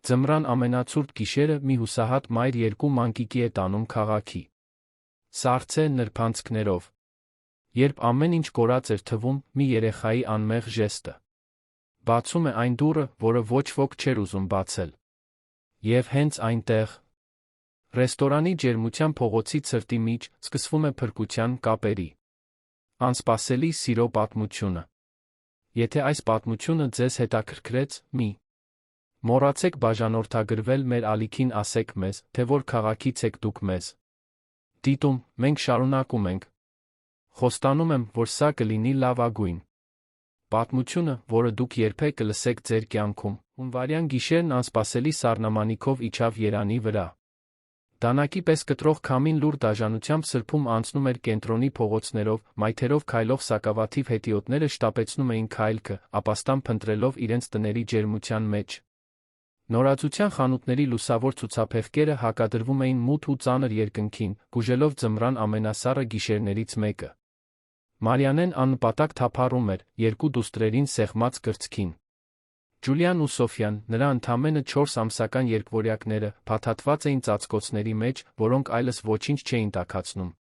Ձմռան ամենացուրտ գիշերը մի հուսահատ մայր երկու մանկիկի է տանում քաղաքի։ Սառցե նրբանցքներով։ Երբ ամեն ինչ կորած էր թվում, մի երեխայի անմեղ ժեստը։ Բացում է այն դուռը, որը ոչ ոք չէր ուզում բացել։ Եվ հենց այնտեղ, ռեստորանի ջերմության փողոցի ցրտի միջ, սկսվում է փրկության կապերի, անսպասելի սիրո պատմությունը։ Եթե այս պատմությունը ձեզ հետաքրքրեց, մի մոռացեք բաժանորդագրվել մեր ալիքին, ասեք մեզ, թե որ քաղաքից եք դուք մեզ դիտում, մենք շարունակում ենք։ Խոստանում եմ, որ սա կլինի լավագույն պատմությունը, որը դուք երբեք կլսեք ձեր կյանքում։ Հունվարյան գիշերն անսպասելի սառնամանիքով իջավ Երանի վրա։ Դանակի պես կտրող քամին լուր դաժանությամբ սրբում անցնում էր կենտրոնի փողոցներով, մայթերով քայլող սակավաթիվ հետիոտները շտապեցնում էին քայլքը, ապաստան փնտրելով իրենց տների ջերմության մեջ։ Նորաձության խանութների լուսավոր ցուցափեղկերը հակադրվում էին մութ ու ծանր երկնքին, գուժելով ձմռան ամենասառը գիշերներից մեկը։ Մարիանեն աննպատակ թափառում էր, երկու դուստրերին սեղմած կրծքին։ Ջուլիան ու Սոֆյան, նրա ընդամենը 4 ամսական երկվորյակները, փաթաթված էին ծածկոցների մեջ, որոնք այլս ոչինչ չէին տաքացնում։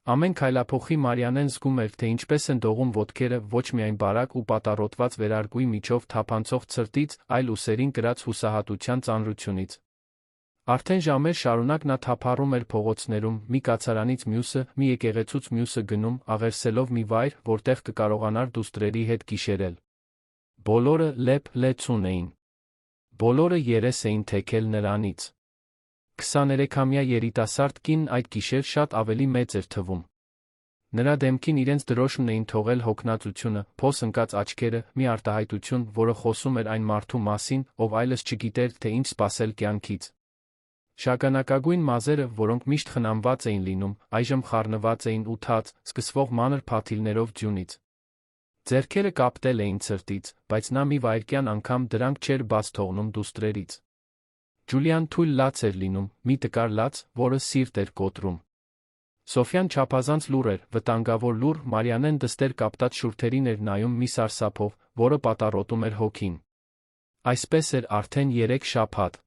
Ամեն քայլափոխի Մարիանեն զգում էր, թե ինչպես են դողում ոտքերը ոչ միայն բարակ ու պատառոտված վերարկուի միջով թափանցող ցրտից, այլ ուսերին կրած հուսահատության ծանրությունից։ Արդեն ժամեր շարունակ նա թափառում էր փողոցներում, մի կացարանից մյուսը, մի եկեղեցուց մյուսը գնում, աղերսելով մի վայր, որտեղ կկարողանար դուստրերի հետ գիշերել։ Բոլորը լեփ-լեցուն էին։ Բոլորը երես էին թեքել նրանից։ 23-ամյա երիտասարդ կինն այդ գիշեր շատ ավելի մեծ էր թվում։ Նրա դեմքին իրենց դրոշմն էին թողել հոգնածությունը, փոս ընկած աչքերը, մի արտահայտություն, որը խոսում էր այն մարդու մասին, ով այլս չգիտեր, թե ինչ սպասել կյանքից։ Շագանակագույն մազերը, որոնք միշտ խնամված էին լինում, այժմ խառնված էին ու թաց, սկսվող մանր փաթիլներով ձյունից։ Ձեռքերը կապտել էին ցրտից, բայց նա մի վայրկյան անգամ դրանք չէր բաց թողնում դուստրերից։ Ջուլիան թույլ լաց էր լինում, մի տկար լաց, որը սիրտ էր կոտրում։ Սոֆյան չափազանց լուռ էր, վտանգավոր լուռ, Մարիանեն դստեր կապտած շուրթերին էր նայում մի սարսափով, որը պատառոտում էր հոգին։ Այսպես էր արդեն 3 շաբաթ։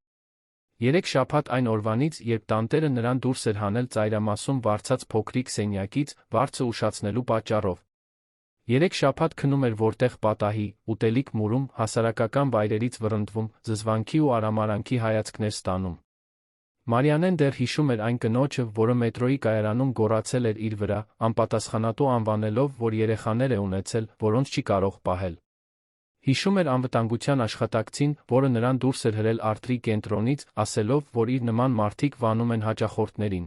3 շաբաթ այն օրվանից, երբ տանտերը նրան դուրս էր հանել ծայրամասում վարձած փոքրիկ սենյակից, վարձը ուշացնելու պատճառով։ 3 շաբաթ քնում էր որտեղ պատահի, ուտելիք մուրում, հասարակական վայրերից վռնդվում, զզվանքի ու արամարանքի հայացքներ ստանում։ Մարիանեն դեռ հիշում էր այն կնոջը, որը մետրոյի կայարանում գոռացել էր իր վրա, անպատասխանատու անվանելով, որ երեխաներ է ունեցել, որոնց չի կարող պահել։ Հիշում էր անվտանգության աշխատակցին, որը նրան դուրս էր հրել արտրի կենտրոնից, ասելով, որ իր նման մարդիկ վանում են հաճախորդներին։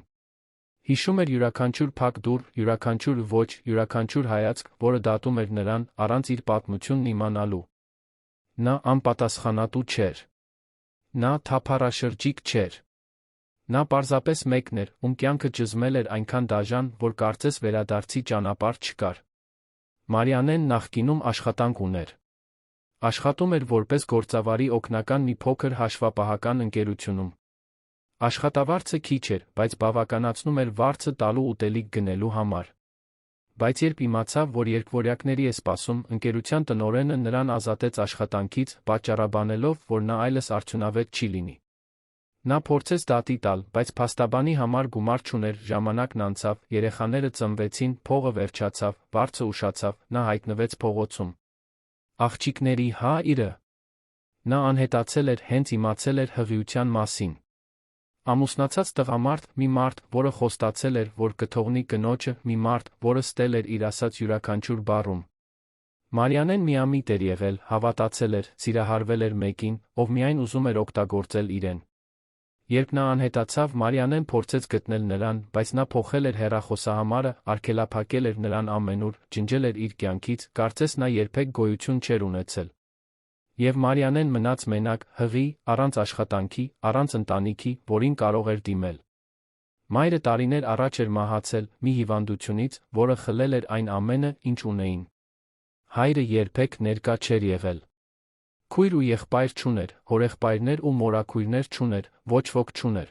Հիշում էր յուրաքանչյուր փակ դուռ, յուրաքանչյուր ոճ, յուրաքանչյուր հայացք, որը դատում էր նրան, առանց իր պատմությունն իմանալու։ Նա անպատասխանատու չէր։ Նա թափառաշրջիկ չէր։ Նա պարզապես մեկն էր, ում կյանքը ճզմել էր այնքան դաժան, որ կարծես վերադարձի ճանապարհ չկար։ Մարիանեն նախկինում աշխատանք ուներ։ Աշխատում էր որպես գործավարի օգնական մի փոքր հաշվապահական ընկերությունում։ Աշխատավարձը քիչ էր, բայց բավականացնում էր վարձը տալու ուտելիք գնելու համար։ Բայց երբ իմացավ, որ երկվորյակների է սպասում, ընկերության տնօրենը նրան ազատեց աշխատանքից, պատճառաբանելով, որ նա այլս արդյունավետ չի լինի։ Նա փորձեց դատի տալ, բայց փաստաբանի համար գումար չուներ, ժամանակն անցավ, երեխաները ծնվեցին, փողը վերջացավ, վարձը ուշացավ, նա հայտնվեց փողոցում։ Աղջիկների հայրը։ Նա անհետացել էր, հենց իմացել էր հղիության մասին։ Ամուսնացած տղամարդ, մի մարդ, որը խոստացել էր, որ կթողնի կնոջը, մի մարդ, որը ստել էր իր ասած յուրաքանչյուր բառում։ Մարիանեն միամիտ էր եղել, հավատացել էր, սիրահարվել էր մեկին, ով միայն ուզում էր օգտագործել իրեն։ Երբ նա անհետացավ, Մարիանեն փորձեց գտնել նրան, բայց նա փոխել էր հեռախոսահամարը, արգելափակել էր նրան ամենուր, ջնջել էր իր կյանքից, կարծես նա երբեք գոյություն չէր ունեցել։ Եվ Մարիանեն մնաց մենակ, հղի, առանց աշխատանքի, առանց ընտանիքի, որին կարող էր դիմել։ Մայրը տարիներ առաջ էր մահացել, մի հիվանդությունից, որը խլել էր այն ամենը, ինչ ունեին։ Հայրը երբեք ներկա չէր եղել։ Քույր ու եղբայր չուներ, հորեղբայրներ ու մորաքույրներ չուներ, ոչ ոք չուներ։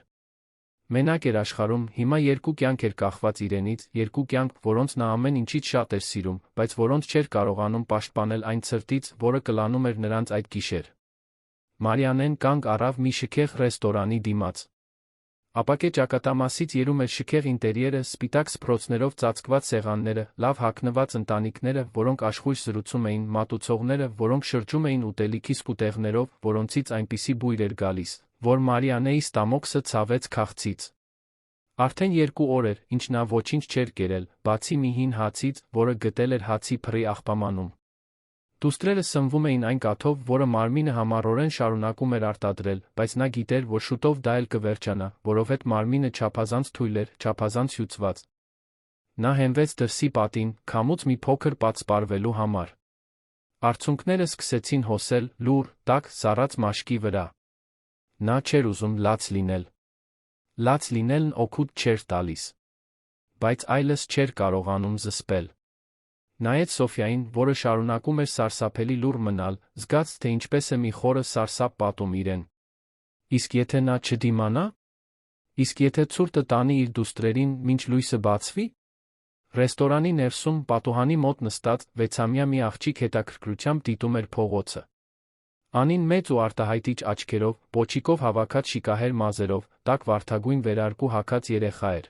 Մենակ էր աշխարհում, հիմա 2 կյանք էր կախված իրենից, 2 կյանք, որոնց նա ամեն ինչից շատ էր սիրում, բայց որոնց չէր կարողանում պաշտպանել այն ցրտից, որը կլանում էր նրանց այդ գիշեր։ Մարիանեն կանգ առավ մի շքեղ ռեստորանի դիմաց։ Ապակե ճակատամասից երում էր շքեղ ինտերիերը, սպիտակ սփռոցներով ծածկված սեղանները, լավ հագնված ընտանիքները, որոնք աշխույժ զրուցում էին, մատուցողները, որոնք շրջում էին ուտելիքի սկուտեղներով, որոնցից այնպիսի բույր էր գալիս, որ Մարիանեի ստամոքսը ցավեց քաղցից։ Արդեն 2 օր էր, ինչ նա ոչինչ չէր կերել, բացի մի հին հացից, որը գտել էր հացի փռի աղբամանում։ Դուստրերը սնվում էին այն կաթով, որը մարմինը համառորեն շարունակում էր արտադրել, բայց նա գիտեր, որ շուտով դա էլ կվերջանա, որովհետև մարմինը չափազանց թույլ էր, չափազանց հյուծված։ Նա հենվեց դրսի պատին, քամուց մի փոքր պատ սպառվելու համար։ Արցունքները սկսեցին հոսել, լուռ, տաք, սառած մաշկի վրա։ Նա չէր ուզում լաց լինել։ Լաց լինելն օգուտ չէր տալիս։ Բայց այլս չէր կարողանում զսպել։ Նայեց Սոֆյային, որը շարունակում էր սարսափելի լուռ մնալ, զգաց, թե ինչպես է մի խորը սարսափ պատում իրեն։ Իսկ եթե նա չդիմանա։ Իսկ եթե ցուրտը տանի իր դուստրերին, մինչ լույսը բացվի։ Ռեստորանի ներսում, պատուհանի մոտ նստած, 6-ամյա մի աղջիկ հետաքրքրությամբ դիտում էր փողոցը։ Անին մեծ ու արտահայտիչ աչքերով, պոչիկով հավաքած շիկահեր մազերով, տաք վարդագույն վերարկու հագած երեխա էր։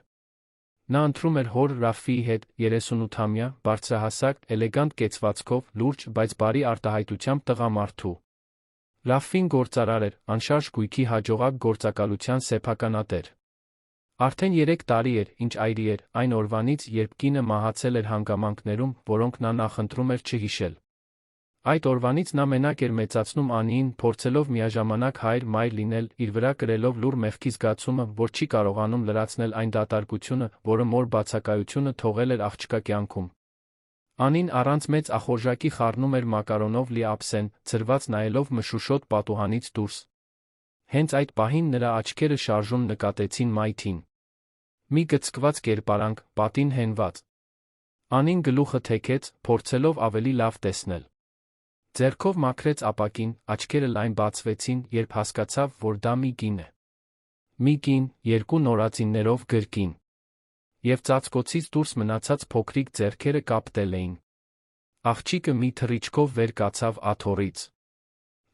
Նա ընթրում էր հոր Ռաֆիի հետ, 38-ամյա, բարձրահասակ, էլեգանտ կեցվածքով, լուրջ, բայց բարի արտահայտությամբ տղամարդու։ Ռաֆին գործարար էր, անշարժ գույքի հաջողակ գործակալության սեփականատեր։ Արդեն 3 տարի էր, ինչ այրի էր, այն օրվանից, երբ կինը մահացել էր հանգամանքներում, որոնք նա նախընտրում էր չհիշել։ Այդ օրվանից նա մենակ էր մեծացնում Անիին, փորձելով միաժամանակ հայր-մայր լինել, իր վրա կրելով լուռ մեղքի զգացումը, որ չի կարողանում լրացնել այն դատարկությունը, որը մոր բացակայությունը թողել էր աղջկա կյանքում։ Անին առանց մեծ ախորժակի խառնում էր մակարոնով լի ափսեն, ցրված նայելով մշուշոտ պատուհանից դուրս։ Հենց այդ պահին նրա աչքերը շարժուն նկատեցին մայթին։ Մի գծկված կերպարանք, պատին հենված։ Անին գլուխը թեքեց, փորձելով ավելի լավ տեսնել։ Ձեռքով մաքրեց ապակին, աչքերը լայն բացվեցին, երբ հասկացավ, որ դա մի կին է։ Մի կին, 2 նորածիններով գրկին։ Եվ ծածկոցից դուրս մնացած փոքրիկ ձեռքերը կապտել էին։ Աղջիկը մի թռիչքով վեր կացավ աթոռից։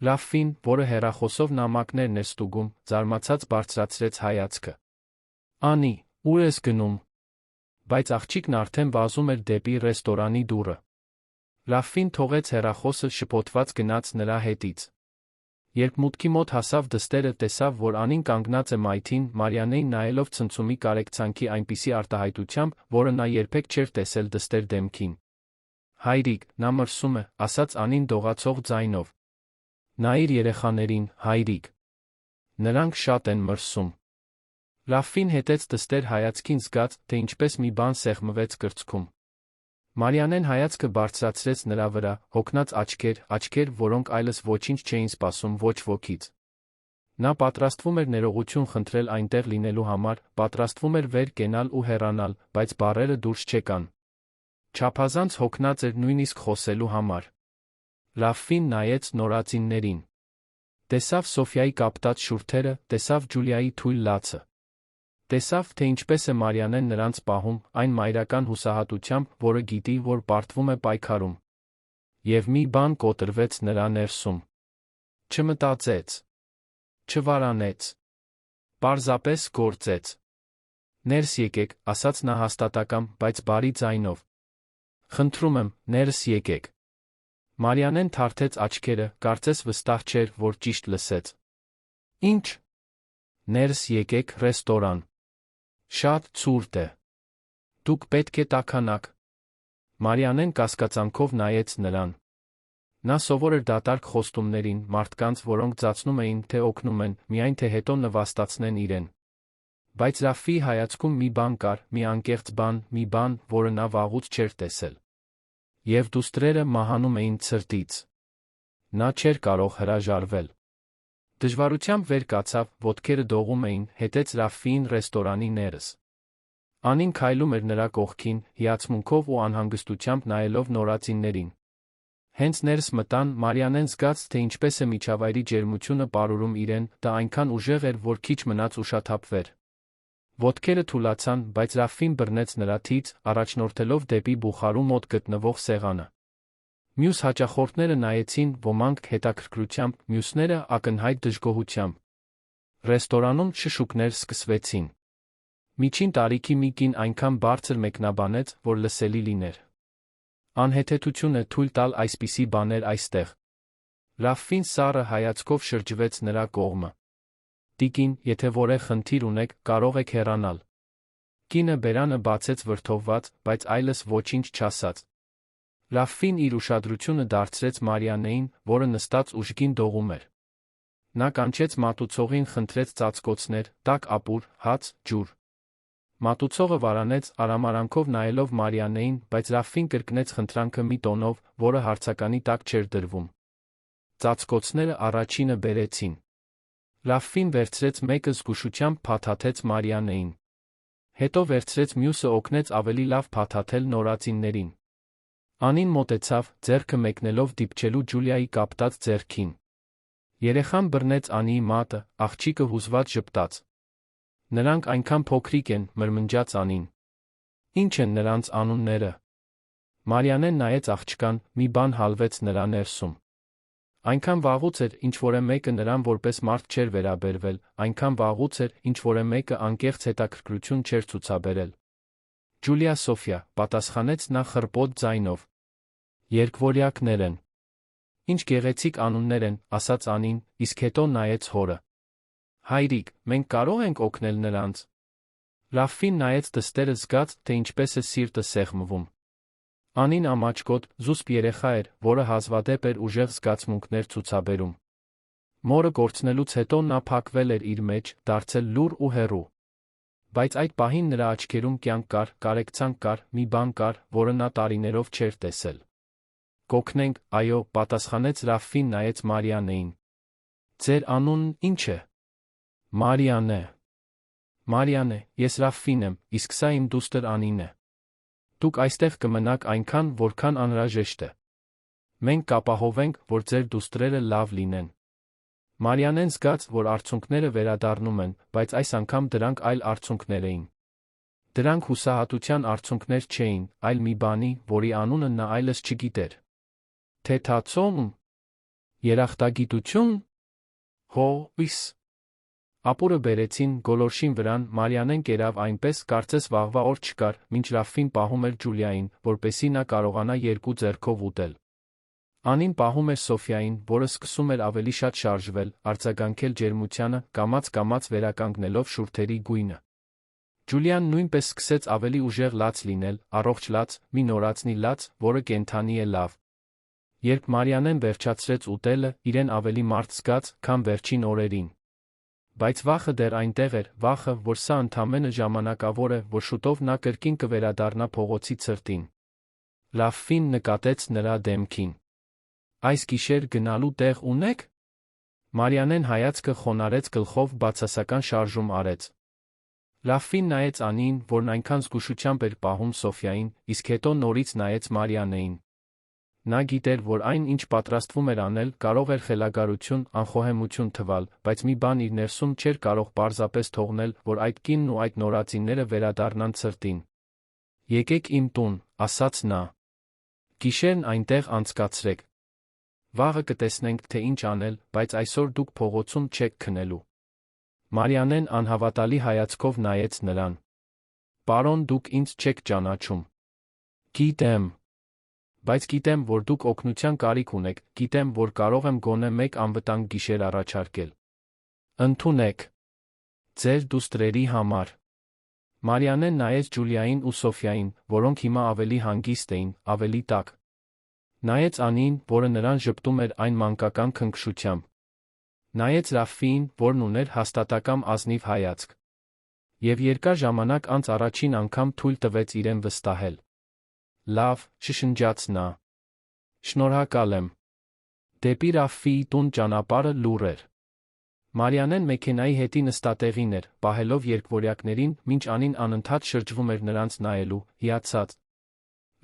Ռաֆին, որը հեռախոսով նամակներն էր ստուգում, զարմացած բարձրացրեց հայացքը։ Անի, ուր ես գնում։ Բայց աղջիկն արդեն վազում էր դեպի ռեստորանի դուռը։ Ռաֆին թողեց հեռախոսը, շփոթված գնաց նրա հետից։ Երբ մուտքի մոտ հասավ դստերը, տեսավ, որ Անին կանգնած է մայթին, Մարիանեին նայելով ցնցումի կարեկցանքի այնպիսի արտահայտությամբ, որը նա երբեք չէր տեսել դստեր դեմքին։ Հայրիկ, նա մրսում է, ասաց Անին դողացող ձայնով։ Նայիր երեխաներին, հայրիկ։ Նրանք շատ են մրսում։ Ռաֆին հետեց դստեր հայացքին, զգաց, թե ինչպես մի բան սեղմվեց կրծքում։ Մարիանեն հայացքը բարձրացրեց նրա վրա, հոգնած աչքեր, որոնք այլս ոչինչ չէին սպասում ոչ wokից։ Նա պատրաստվում էր ներողություն խնդրել այնտեղ լինելու համար, պատրաստվում էր վեր կենալ ու հեռանալ, բայց բառերը դուրս չեկան։ Չափազանց հոգնած էր նույնիսկ խոսելու համար։ Ռաֆին նայեց նորածիններին։ Տեսավ Սոֆյայի կապտած շուրթերը, տեսավ Ջուլիայի թույլ լացը։ Տեսավ, թե ինչպես է Մարիանեն նրանց պահում, այն մայրական հուսահատությամբ, որը գիտի, որ պարտվում է պայքարում։ Եվ մի բան կոտրվեց նրա ներսում։ Չմտածեց։ Չվարանեց։ Պարզապես գործեց։ Ներս եկեք, ասաց նա հաստատակամ, բայց բարի ձայնով։ Խնդրում եմ, ներս եկեք։ Մարիանեն թարթեց աչքերը, կարծես վստահ չէր, որ ճիշտ լսեց։ Ինչ։ Ներս եկեք ռեստորան։ Շատ ցուրտ է։ Դուք պետք է տաքանաք։ Մարիանեն կասկածանքով նայեց նրան։ Նա սովոր էր դատարկ խոստումներին, մարդկանց, որոնք ծածնում էին, թե օգնում են, միայն թե հետո նվաստացնեն իրեն։ Բայց Ռաֆիի հայացքում մի բան կար, մի անկեղծ բան, մի բան, որը նա վաղուց չէր տեսել։ Եվ դուստրերը մահանում էին ցրտից։ Նա չէր կարող հրաժարվել։ Դժվարությամբ վեր կացավ, ոտքերը դողում էին, հետեց Ռաֆիին ռեստորանի ներս։ Անին քայլում էր նրա կողքին, հիացմունքով ու անհանգստությամբ նայելով նորածիններին։ Հենց ներս մտան, Մարիանեն զգաց, թե ինչպես է միջավայրի ջերմությունը պարուրում իրեն, դա այնքան ուժեղ էր, որ քիչ մնաց ուշաթափվեր։ Ոտքերը թուլացան, բայց Ռաֆին բռնեց նրա թից, առաջնորդելով դեպի բուխարու մոտ գտնվող սեղանը։ Մյուս հաճախորդները նայեցին, ոմանք հետաքրքրությամբ, մյուսները ակնհայտ դժգոհությամբ։ Ռեստորանում շշուկներ սկսվեցին։ Միջին տարիքի մի կին այնքան բարձր մեկնաբանեց, որ լսելի լիներ։ Անհեթեթություն է թույլ տալ այսպիսի բաներ այստեղ։ Ռաֆֆին սառը հայացքով շրջվեց նրա կողմը։ Տիկին, եթե որևէ խնդիր ունեք, կարող եք հեռանալ։ Կինը բերանը բացեց վրդովված, բայց այլս ոչինչ չասաց։ Ռաֆֆին իր ուշադրությունը դարձրեց Մարիանեին, որը նստած ուժգին դողում էր։ Նա կանչեց մատուցողին, խնդրեց ծածկոցներ, տաք ապուր, հաց, ջուր։ Մատուցողը վարանեց, արամարանքով նայելով Մարիանեին, բայց Ռաֆֆին կրկնեց խնդրանքը մի տոնով, որը հարցականի տակ չէր դրվում։ Ծածկոցները առաջինը բերեցին։ Ռաֆֆին վերցրեց մեկը, զգուշությամբ փաթաթեց Մարիանեին։ Հետո վերցրեց մյուսը, օգնեց ավելի լավ փաթաթել նորածիններին։ Անին մոտեցավ, ձեռքը մեկնելով դիպչելու Ջուլիայի կապտած ձեռքին։ Երեխան բռնեց Անիի մատը, աղջիկը հուզված ժպտաց։ Նրանք այնքան փոքրիկ են, մրմնջաց Անին։ Ինչ են նրանց անունները։ Մարիանեն նայեց աղջկան, մի բան հալվեց նրա ներսում։ Այնքան վաղուց էր, ինչ որը մեկը նրան որպես մարդ չէր վերաբերվել, այնքան վաղուց էր, ինչ որը մեկը անկեղծ հետաքրքրություն չէր ցուցաբերել։ Ջուլիա Սոֆիա, պատասխանեց նա խռպոտ ձայնով։ Երկվորյակներ են։ Ինչ գեղեցիկ անուններ են, ասաց Անին, իսկ հետո նայեց հորը։ Հայրիկ, մենք կարող ենք օգնել նրանց։ Ռաֆֆին նայեց դստերը, զգաց, թե ինչպես է սիրտը սեղմվում։ Անին ամաչկոտ, զուսպ երեխա էր, որը հազվադեպ էր ուժեղ զգացմունքներ ցուցաբերում։ Մորը կորցնելուց հետո նա փակվել էր իր մեջ, դարձել լուռ ու հեռու։ Բայց այդ պահին նրա աչքերում կյանք կար, կարեկցանք կար, մի բան կար, որը նա տարիներով չէր տեսել։ Կօգնենք, այո, պատասխանեց Ռաֆֆին, նայեց Մարիանեին։ Ձեր անունն ի՞նչ է։ Մարիանե։ Մարիանե, ես Ռաֆֆին եմ, իսկ սա իմ դուստր Անին է։ Դուք այստեղ կմնաք այնքան, որքան անհրաժեշտ է։ Մենք կապահովենք, որ ձեր դուստրերը լավ լինեն։ Մարիանեն զգաց, որ արցունքները վերադառնում են, բայց այս անգամ դրանք այլ արցունքներ էին։ Դրանք հուսահատության արցունքներ չէին, այլ մի բանի, որի անունը նա այլս չգիտեր։ Թեթացում։ Երախտագիտություն։ Հո՛իս։ Ապուրը բերեցին, գոլորշին վրան, Մարիանեն կերավ այնպես, կարծես վաղվա օր չկար, մինչ Ռաֆֆին պահում էր Ջուլիային, որպեսզի նա կարողանա երկու ձեռքով ուտել։ Անին պահում էր Սոֆիային, որը սկսում էր ավելի շատ շարժվել, արձագանքել ջերմությանը, կամաց-կամաց վերականգնելով շուրթերի գույնը։ Ջուլիան նույնպես սկսեց ավելի ուժեղ լաց լինել, առողջ լաց, մի նորածնի լաց, որը կենդանի է լավ։ Երբ Մարիանեն վերջացրեց ուտելը, իրեն ավելի մարդ զգաց, քան վերջին օրերին։ Բայց վախը դեռ այնտեղ էր, վախը, որ սա ընդամենը ժամանակավոր է, որ շուտով նա կրկին կվերադառնա փողոցի ցրտին։ Ռաֆֆին նկատեց նրա դեմքին։ Այս գիշեր գնալու տեղ ունեք։ Մարիանեն հայացքը խոնարհեց, գլխով բացասական շարժում արեց։ Ռաֆֆին նայեց Անին, որն այնքան զգուշությամբ էր պահում Սոֆիային, իսկ հետո նորից նայեց Մարիանեին։ Նա գիտեր, որ այն, ինչ պատրաստվում էր անել, կարող էր խելագարություն, անխոհեմություն թվալ, բայց մի բան իր ներսում չէր կարող պարզապես թողնել, որ այդ կինն ու այդ նորածինները վերադառնան ցրտին։ Եկեք իմ տուն, ասաց նա։ Գիշերն այնտեղ անցկացրեք։ Վաղը կտեսնենք, թե ինչ անել, բայց այսօր դուք փողոցում չեք քնելու։ Մարիանեն անհավատալի հայացքով նայեց նրան։ Պարոն, դուք ինձ չեք ճանաչում։ Գիտեմ։ Բայց գիտեմ, որ դուք օգնության կարիք ունեք, գիտեմ, որ կարող եմ գոնե մեկ անվտանգ գիշեր առաջարկել։ Ընդունեք։ Ձեր դուստրերի համար։ Մարիանեն նայեց Ջուլիային ու Սոֆիային, որոնք հիմա ավելի հանգիստ էին, ավելի տաք։ Նայեց Անին, որը նրան ժպտում էր այն մանկական քնքշությամբ։ Նայեց Ռաֆֆիին, որն ուներ հաստատակամ ազնիվ հայացք։ Եվ երկար ժամանակ անց առաջին անգամ թույլ տվեց իրեն վստահել։ Լավ, շշնջաց նա։ Շնորհակալ եմ։ Դեպի Ռաֆֆիի տուն ճանապարհը լուռ էր։ Մարիանեն մեքենայի հետի նստատեղին էր, պահելով երկվորյակներին, մինչ Անին անընդհատ շրջվում էր նրանց նայելու, հիացած։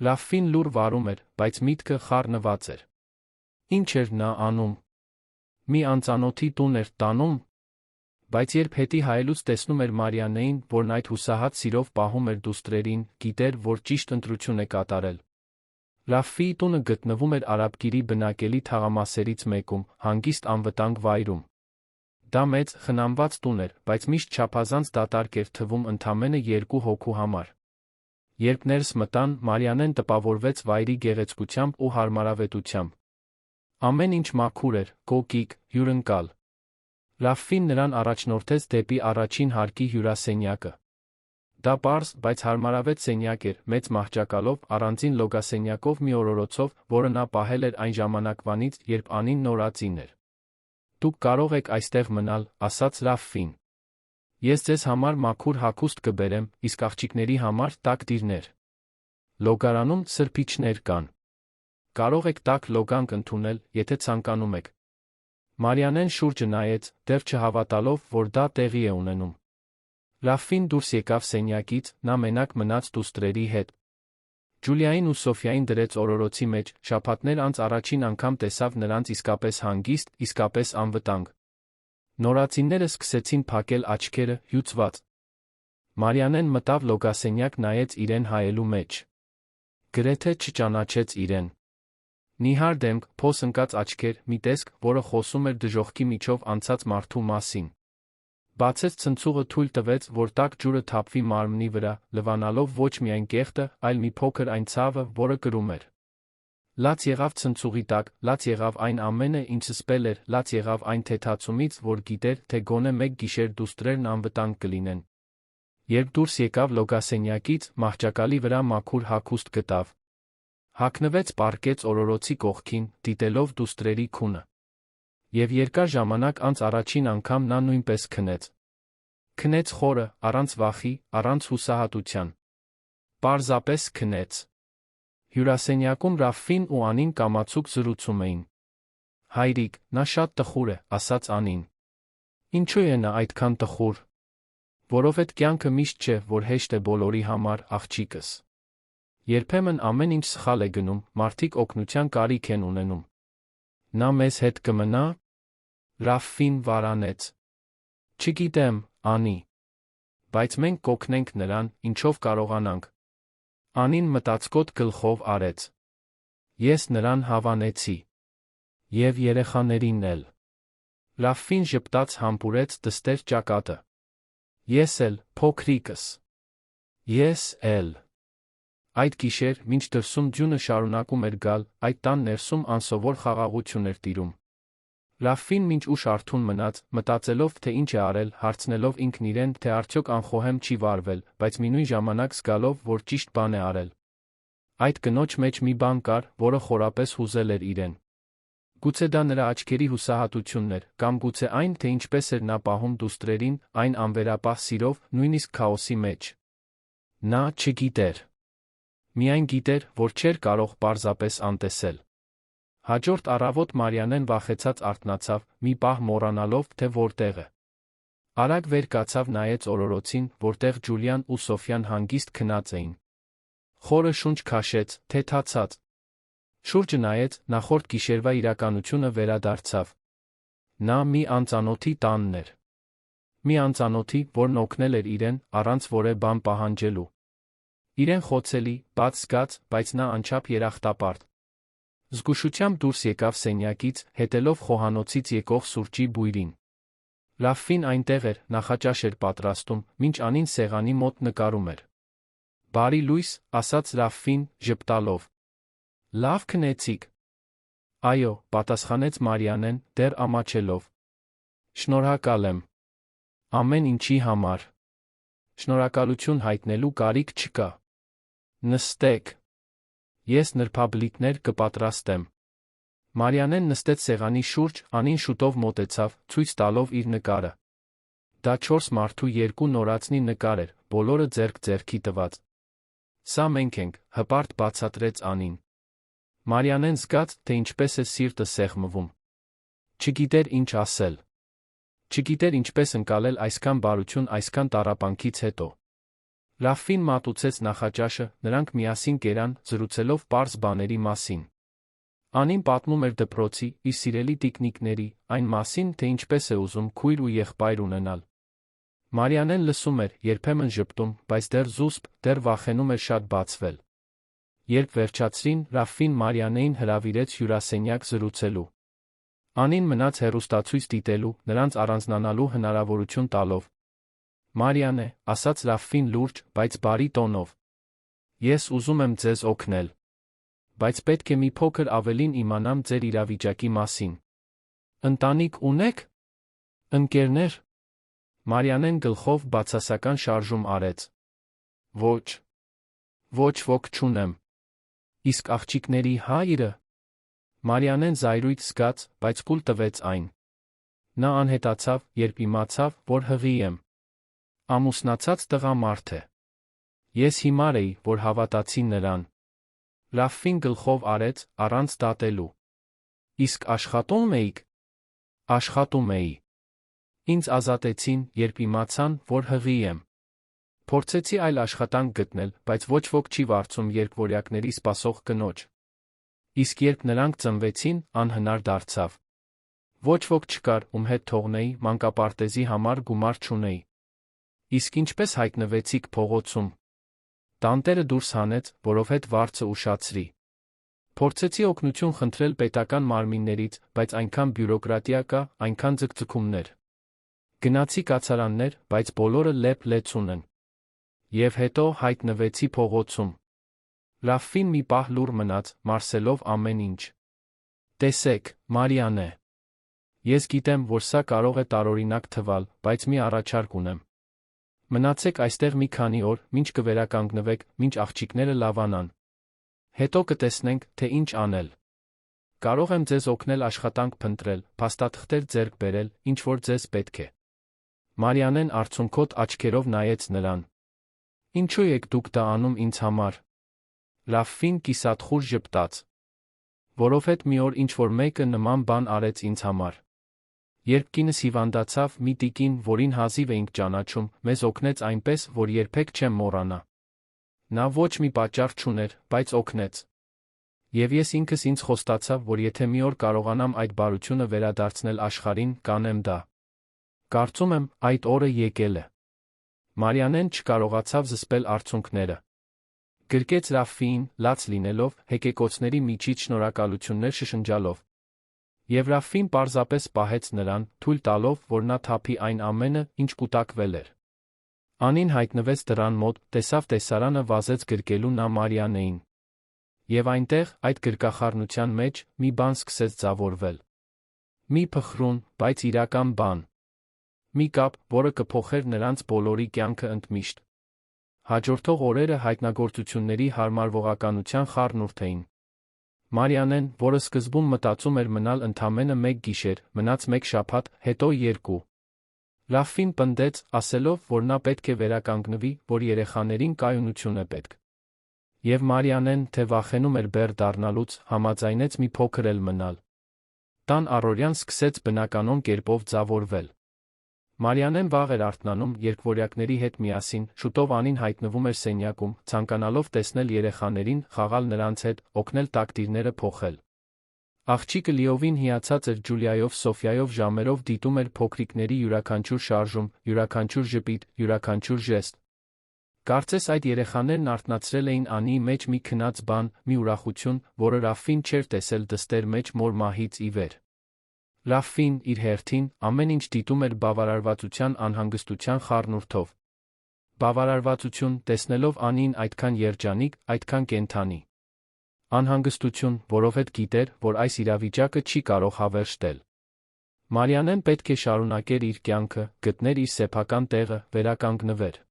Ռաֆֆին լուռ վարում էր, բայց միտքը խառնված էր։ Ինչ էր նա անում։ Մի անծանոթի տուն էր տանում։ Բայց երբ հետի հայելուց տեսնում էր Մարիանեին, որն այդ հուսահատ սիրով պահում էր դուստրերին, գիտեր, որ ճիշտ ընտրություն է կատարել։ Ռաֆֆիի տունը գտնվում էր Արաբկիրի բնակելի թաղամասերից մեկում, հանգիստ անվտանգ վայրում։ Դա մեծ, խնամված տուն էր, բայց միշտ չափազանց դատարկ էր թվում ընդամենը 2 հոգու համար։ Երբ ներս մտան, Մարիանեն տպավորվեց վայրի գեղեցկությամբ ու հարմարավետությամբ։ Ամեն ինչ մաքուր էր, կոկիկ, հյուրընկալ։ Ռաֆֆին նրան առաջնորդեց դեպի առաջին հարկի հյուրասենյակը։ Դա պարզ, բայց հարմարավետ սենյակ էր, մեծ մահճակալով, առանձին լոգասենյակով մի օրորոցով, որը նա պահել էր այն ժամանակվանից, երբ Անին նորածին էր։ Դուք կարող եք այստեղ մնալ, ասաց Ռաֆֆին։ Ես ձեզ համար մաքուր հագուստ կբերեմ, իսկ աղջիկների համար տաք դիրներ։ Լոգարանում սրբիչներ կան։ Կարող եք տաք լոգանք ընդունել, եթե ցանկանում եք։ Մարիանեն շուրջը նայեց, դեռ չհավատալով, որ դա տեղի է ունենում։ Ռաֆֆին դուրս եկավ սենյակից, նա մենակ մնաց դուստրերի հետ։ Ջուլիային ու Սոֆիային դրեց օրորոցի մեջ, շաբաթներ անց առաջին անգամ տեսավ նրանց իսկապես հանգիստ, իսկապես անվտանգ։ Նորածինները սկսեցին փակել աչքերը, հյուծված։ Մարիանեն մտավ լոգասենյակ, նայեց իրեն հայելու մեջ։ Գրեթե չճանաչեց իրեն։ Նիհար դեմք, փոս ընկած աչքեր, մի տեսք, որը խոսում էր դժոխքի միջով անցած մարդու մասին։ Բացեց ցնցուղը, թույլ տվեց, որ տաք ջուրը թափվի մարմնի վրա, լվանալով ոչ միայն կեղտը, այլ մի փոքր այն ցավը, որը կրում էր։ Լաց եղավ ցնցուղի տակ, լաց եղավ այն ամենը, ինչ սպել էր, լաց եղավ այն թեթացումից, որ գիտեր, թե գոնե մեկ գիշեր դուստրերն անվտանգ կլինեն։ Երբ դուրս եկավ լոգասենյակից, մահճակալի վրա մաքուր հագուստ գտավ։ Հագնվեց, պառկեց օրորոցի կողքին, դիտելով դուստրերի քունը։ Եվ երկար ժամանակ անց առաջին անգամ նա նույնպես քնեց։ Քնեց խորը, առանց վախի, առանց հուսահատության։ Պարզապես քնեց։ Հյուրասենյակում Ռաֆֆին ու Անին կամացուկ զրուցում էին։ Հայրիկ, նա շատ տխուր է, ասաց Անին։ Ինչու է նա այդքան տխուր։ Որովհետև կյանքը միշտ չէ, որ հեշտ է բոլորի համար, աղջիկս։ Երբեմն ամեն ինչ սխալ է գնում, մարդիկ օգնության կարիք են ունենում։ Նա մեզ հետ կմնա։ Ռաֆֆին վարանեց։ Չգիտեմ, Անի։ Բայց մենք կօգնենք նրան, ինչով կարողանանք։ Անին մտածկոտ գլխով արեց։ Ես նրան հավանեցի։ Եվ երեխաներին էլ։ Ռաֆֆին ժպտաց, համբուրեց, դստեր ճակատը։ Ես էլ, փոքրիկս։ Ես էլ։ Այդ գիշեր, մինչ դրսում ձյունը շարունակում էր գալ, այդ տան ներսում անսովոր խաղաղություն էր տիրում։ Ռաֆֆին մինչ ուշ արթուն մնաց, մտածելով, թե ինչ է արել, հարցնելով ինքն իրեն, թե արդյոք անխոհեմ չի վարվել, բայց մինույն ժամանակ զգալով, որ ճիշտ բան է արել։ Այդ կնոջ մեջ մի բան կար, որը խորապես հուզել էր իրեն։ Գուցե դա նրա աչքերի հուսահատությունն էր, կամ գուցե այն, թե ինչպես էր նա պահում դուստրերին, այն անվերապահ սիրով, նույնիսկ քաոսի մեջ։ Նա չգիտեր։ Միայն գիտեր, որ չէր կարող պարզապես անտեսել։ Հաջորդ առավոտ Մարիանեն վախեցած արթնացավ, մի պահ մոռանալով, թե որտեղ է։ Արագ վեր կացավ, նայեց օրորոցին, որտեղ Ջուլիան ու Սոֆյան հանգիստ քնած էին։ Խորը շունչ քաշեց, թեթացած։ Շուրջը նայեց, նախորդ գիշերվա իրականությունը վերադարձավ։ Նա մի անծանոթի տանն էր։ Մի անծանոթի, որն օգնել էր իրեն, առանց որևէ բան պահանջելու։ Իրեն խոցելի, բաց զգաց, բայց նա անչափ երախտապարտ։ Զգուշությամբ դուրս եկավ սենյակից, հետելով խոհանոցից եկող սուրճի բույրին։ Ռաֆֆին այնտեղ էր, նախաճաշ էր պատրաստում, մինչ Անին սեղանի մոտ նկարում էր։ Բարի լույս, ասաց Ռաֆֆին, ժպտալով։ Լավ քնեցիք։ Այո, պատասխանեց Մարիանեն, դեռ ամաչելով։ Շնորհակալ եմ։ Ամեն ինչի համար։ Շնորհակալություն հայտնելու կարիք չկա։ Նստեք։ Ես նրբաբլիթներ կպատրաստեմ։ Մարիանեն նստեց սեղանի շուրջ, Անին շուտով մոտեցավ, ցույց տալով իր նկարը։ Դա 4 մարդու 2 նորածնի նկար էր, բոլորը ձեռք-ձեռքի տված։ Սա մենք ենք, հպարտ բացատրեց Անին։ Մարիանեն զգաց, թե ինչպես է սիրտը սեղմվում։ Չգիտեր ինչ ասել։ Չգիտեր ինչպես ընկալել այսքան բարություն այսքան տառապանքից հետո։ Ռաֆֆին մատուցեց նախաճաշը, նրանք միասին կերան, զրուցելով պարզ բաների մասին։ Անին պատմում էր դպրոցի, իր սիրելի տիկնիկների, այն մասին, թե ինչպես է ուզում քույր ու եղբայր ունենալ։ Մարիանեն լսում էր, երբեմն ժպտում, բայց դեռ զուսպ, դեռ վախենում էր շատ բացվել։ Երբ վերջացրին, Ռաֆֆին Մարիանեին հրավիրեց հյուրասենյակ զրուցելու։ Անին մնաց հեռուստացույց դիտելու, նրանց առանձնանալու հնարավորություն տալով։ Մարիանե, ասաց Ռաֆֆին լուրջ, բայց բարի տոնով։ Ես ուզում եմ ձեզ օգնել։ Բայց պետք է մի փոքր ավելին իմանամ ձեր իրավիճակի մասին։ Ընտանիք ունեք։ Ընկերներ։ Մարիանեն գլխով բացասական շարժում արեց։ Ոչ։ Ոչ ոք չունեմ։ Իսկ աղջիկների հայրը։ Մարիանեն զայրույթ զգաց, բայց կուլ տվեց այն։ Նա անհետացավ, երբ իմացավ, որ հղի եմ։ Ամուսնացած տղամարդ է։ Ես հիմար էի, որ հավատացի նրան։ Ռաֆֆին գլխով արեց, առանց դատելու։ Իսկ աշխատում էիք։ Աշխատում էի։ Ինձ ազատեցին, երբ իմացան, որ հղի եմ։ Փորձեցի այլ աշխատանք գտնել, բայց ոչ ոք չի վարձում երկվորյակների սպասող կնոջ։ Իսկ երբ նրանք ծնվեցին, անհնար դարձավ։ Ոչ ոք չկար, ում հետ թողնեի, մանկապարտեզի համար գումար չունեի։ Իսկ ինչպես հայտնվեցիք փողոցում։ Տանտերը դուրս հանեց, որովհետ վարձը ուշացրի։ Փորձեցի օգնություն խնդրել պետական մարմիններից, բայց այնքան բյուրոկրատիա կա, այնքան ձգձգումներ։ Գնացի կացարաններ, բայց բոլորը լեփ-լեցուն են։ Եվ հետո հայտնվեցի փողոցում։ Ռաֆֆին մի պահ լուռ մնաց, մարսելով ամեն ինչ։ Տեսեք, Մարիանե։ Ես գիտեմ, որ սա կարող է տարօրինակ թվալ, բայց մի առաջարկ ունեմ։ Մնացեք այստեղ մի քանի օր, մինչ կվերականգնվեք, մինչ աղջիկները լավանան։ Հետո կտեսնենք, թե ինչ անել։ Կարող եմ ձեզ օգնել աշխատանք փնտրել, փաստաթղթեր ձեռք բերել, ինչ որ ձեզ պետք է։ Մարիանեն արցունքոտ աչքերով նայեց նրան։ Ինչու եք դուք դա անում ինձ համար։ Ռաֆֆին կիսատխուր ժպտաց։ Որովհետ մի օր ինչ-որ մեկը նման բան արեց ինձ համար։ Երբ կինս հիվանդացավ, մի տիկին, որին հազիվ էինք ճանաչում, մեզ օգնեց այնպես, որ երբեք չեմ մոռանա։ Նա ոչ մի պատճառ չուներ, բայց օգնեց։ Եվ ես ինքս ինձ խոստացա, որ եթե մի օր կարողանամ այդ բարությունը վերադարձնել աշխարհին, կանեմ դա։ Կարծում եմ, այդ օրը եկել է։ Մարիանեն չկարողացավ զսպել արցունքները։ Գրկեց Ռաֆֆիին, լաց լինելով, հեկեկոցների միջից շնորհակալություններ շշնջալով։ Եվ Ռաֆֆին պարզապես պահեց նրան, թույլ տալով, որ նա թափի այն ամենը, ինչ կուտակվել էր։ Անին հայտնվեց դռան մոտ, տեսավ տեսարանը վազեց գրկելու նա Մարիանեին։ Եվ այնտեղ, այդ գրկախառնության մեջ, մի բան սկսեց ձավորվել։ Մի փխրուն, բայց իրական բան։ Մի կապ, որը կփոխեր նրանց բոլորի կյանքը ընդմիշտ։ Հաջորդող օրերը հայտնագործությունների հարմարվողականության խառնուրդ էին։ Մարիանեն, որը սկզբում մտածում էր մնալ ընդամենը մեկ գիշեր, մնաց մեկ շաբաթ, հետո երկու։ Ռաֆֆին պնդեց, ասելով, որ նա պետք է վերականգնվի, որ երեխաներին կայունություն է պետք։ Եվ Մարիանեն, թե վախենում էր բեռ դառնալուց, համաձայնեց մի փոքր էլ մնալ։ Տան առօրյան սկսեց բնականոն կերպով ձավորվել։ Մարիանեն վաղ էր արթնանում, երկվորյակների հետ միասին, շուտով Անին հայտնվում էր սենյակում, ցանկանալով տեսնել երեխաներին, խաղալ նրանց հետ, օգնել տակտիրները փոխել։ Աղջիկը լիովին հիացած էր Ջուլիայով Սոֆիայով ժամերով դիտում էր փոքրիկների յուրաքանչյուր շարժում, յուրաքանչյուր ժպիտ, յուրաքանչյուր ժեստ։ Կարծես այդ երեխաներն արթնացրել էին Անիի մեջ մի քնած բան, մի ուրախություն, որը Ռաֆֆին չէր տեսել դստեր մեջ մոր մահից ի վեր։ Ռաֆֆին, իր հերթին, ամեն ինչ դիտում էր բավարարվածության անհանգստության խառնուրդով։ Բավարարվածություն, տեսնելով Անին այդքան երջանիկ, այդքան կենդանի։ Անհանգստություն, որովհետ գիտեր, որ այս իրավիճակը չի կարող հավերժ տել։ Մարիանեն պետք է շարունակեր իր կյանքը, գտներ իր սեփական տեղը, վերականգնվեր։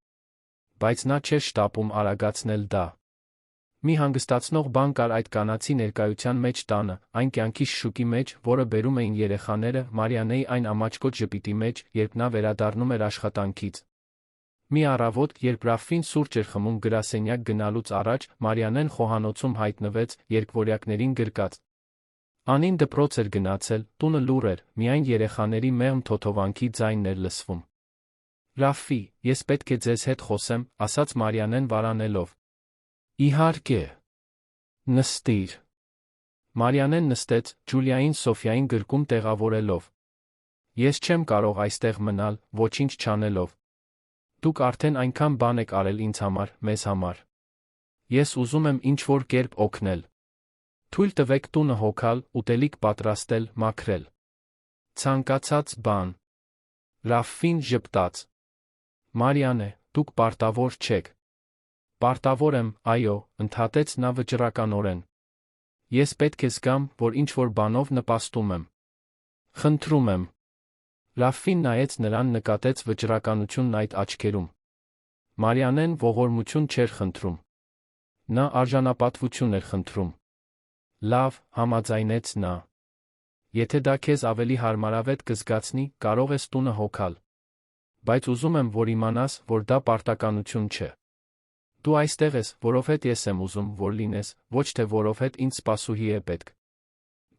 Բայց նա չէր շտապում արագացնել դա։ Մի հանգստացնող բան կար այդ կանացի ներկայության մեջ տանը, այն կյանքի շշուկի մեջ, որը բերում էին երեխաները, Մարիանեի այն ամաչկոտ ժպիտի մեջ, երբ նա վերադառնում էր աշխատանքից։ Մի առավոտ, երբ Ռաֆֆին սուրճ էր խմում գրասենյակ գնալուց առաջ, Մարիանեն խոհանոցում հայտնվեց, երկվորյակներին գրկած։ Անին դպրոց էր գնացել, տունը լուռ էր, միայն երեխաների մեղմ թոթովանքի ձայնն էր լսվում։ Ռաֆֆի, ես պետք է ձեզ հետ խոսեմ, ասաց Մարիանեն վարանելով։ Իհարկե։ Նստիր։ Մարիանեն նստեց, Ջուլիային Սոֆիային գրկում տեղավորելով։ Ես չեմ կարող այստեղ մնալ, ոչինչ չանելով։ Դուք արդեն այնքան բան եք արել ինձ համար, մեզ համար։ Ես ուզում եմ ինչ-որ կերպ օգնել։ Թույլ տվեք տունը հոգալ, ուտելիք պատրաստել, մաքրել։ Ցանկացած բան։ Ռաֆֆին ժպտաց։ Մարիանե, դուք պարտավոր չեք։ Պարտավոր եմ, այո, ընդհատեց նա վճռականորեն։ Ես պետք է զգամ, որ ինչ-որ բանով նպաստում եմ։ Խնդրում եմ։ Ռաֆֆին նայեց նրան, նկատեց վճռականությունն այդ աչքերում։ Մարիանեն ողորմություն չէր խնդրում։ Նա արժանապատվություն էր խնդրում։ Լավ, համաձայնեց նա։ Եթե դա քեզ ավելի հարմարավետ կզգացնի, կարող ես տունը հոգալ։ Բայց ուզում եմ, որ իմանաս, որ դա պարտականություն չէ։ Դու այստեղ ես, որովհետև ես եմ ուզում, որ լինես, ոչ թե որովհետև ինձ սպասուհի է պետք։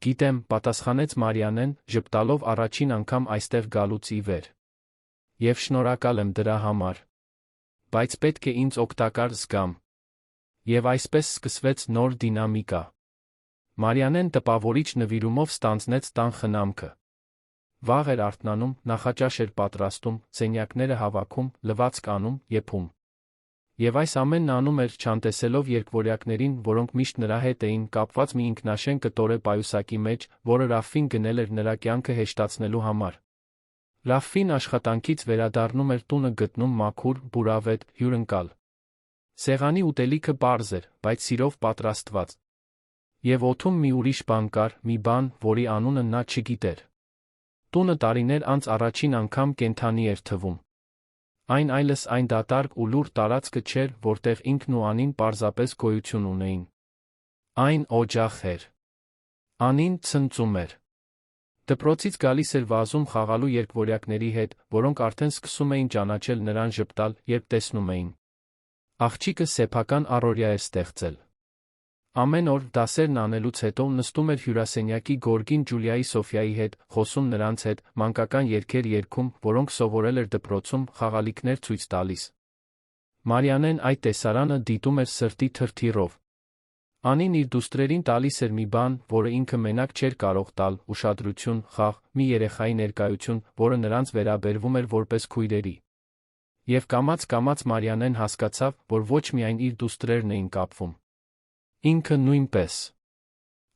Գիտեմ, պատասխանեց Մարիանեն, ժպտալով առաջին անգամ այստեղ գալուց ի վեր։ Եվ շնորհակալ եմ դրա համար։ Բայց պետք է ինձ օգտակար զգամ։ Եվ այսպես սկսվեց նոր դինամիկա։ Մարիանեն տպավորիչ նվիրումով ստանձնեց տան խնամքը։ Վաղ էր արթնանում, նախաճաշ էր պատրաստում, սենյակները հավաքում, լվացք անում, եփում։ Եվ այս ամենն անում էր չանտեսելով երկվորյակներին, որոնք միշտ նրա հետ էին կապված մի ինքնաշեն կտորե պայուսակի մեջ, որը Ռաֆֆին գնել էր նրա կյանքը հեշտացնելու համար։ Ռաֆֆին աշխատանքից վերադառնում էր տունը գտնում մաքուր, բուրավետ, հյուրընկալ։ Սեղանի ուտելիքը պարզ էր, բայց սիրով պատրաստված։ Եվ օդում մի ուրիշ բան կար, մի բան, որի անունը նա չգիտեր։ Տունը տարիներ անց առաջին անգամ կենդանի էր թվում։ Այն այլս այն դատարկ ու լուռ տարածքը չէր, որտեղ ինքն ու Անին պարզապես գոյություն ունեին։ Այն օջախ էր։ Անին ցնծում էր։ Դպրոցից գալիս էր վազում խաղալու երկվորյակների հետ, որոնք արդեն սկսում էին ճանաչել նրան ժպտալ, երբ տեսնում էին։ Աղջիկը սեփական առօրյա էր ստեղծել։ Ամեն օր դասերն անելուց հետո նստում էր հյուրասենյակի գորգին Ջուլիայի Սոֆիայի հետ, խոսում նրանց հետ, մանկական երգեր երգում, որոնք սովորել էր դպրոցում, խաղալիքներ ցույց տալիս։ Մարիանեն այդ տեսարանը դիտում էր սրտի թրթիռով։ Անին իր դուստրերին տալիս էր մի բան, որը ինքը մենակ չէր կարող տալ, ուշադրություն, խաղ, մի երեխայի ներկայություն, որը նրանց վերաբերվում էր որպես քույրերի։ Եվ կամաց-կամաց Մարիանեն հասկացավ, որ ոչ միայն իր դուստրերն էին կապվում։ Ինքը նույնպես։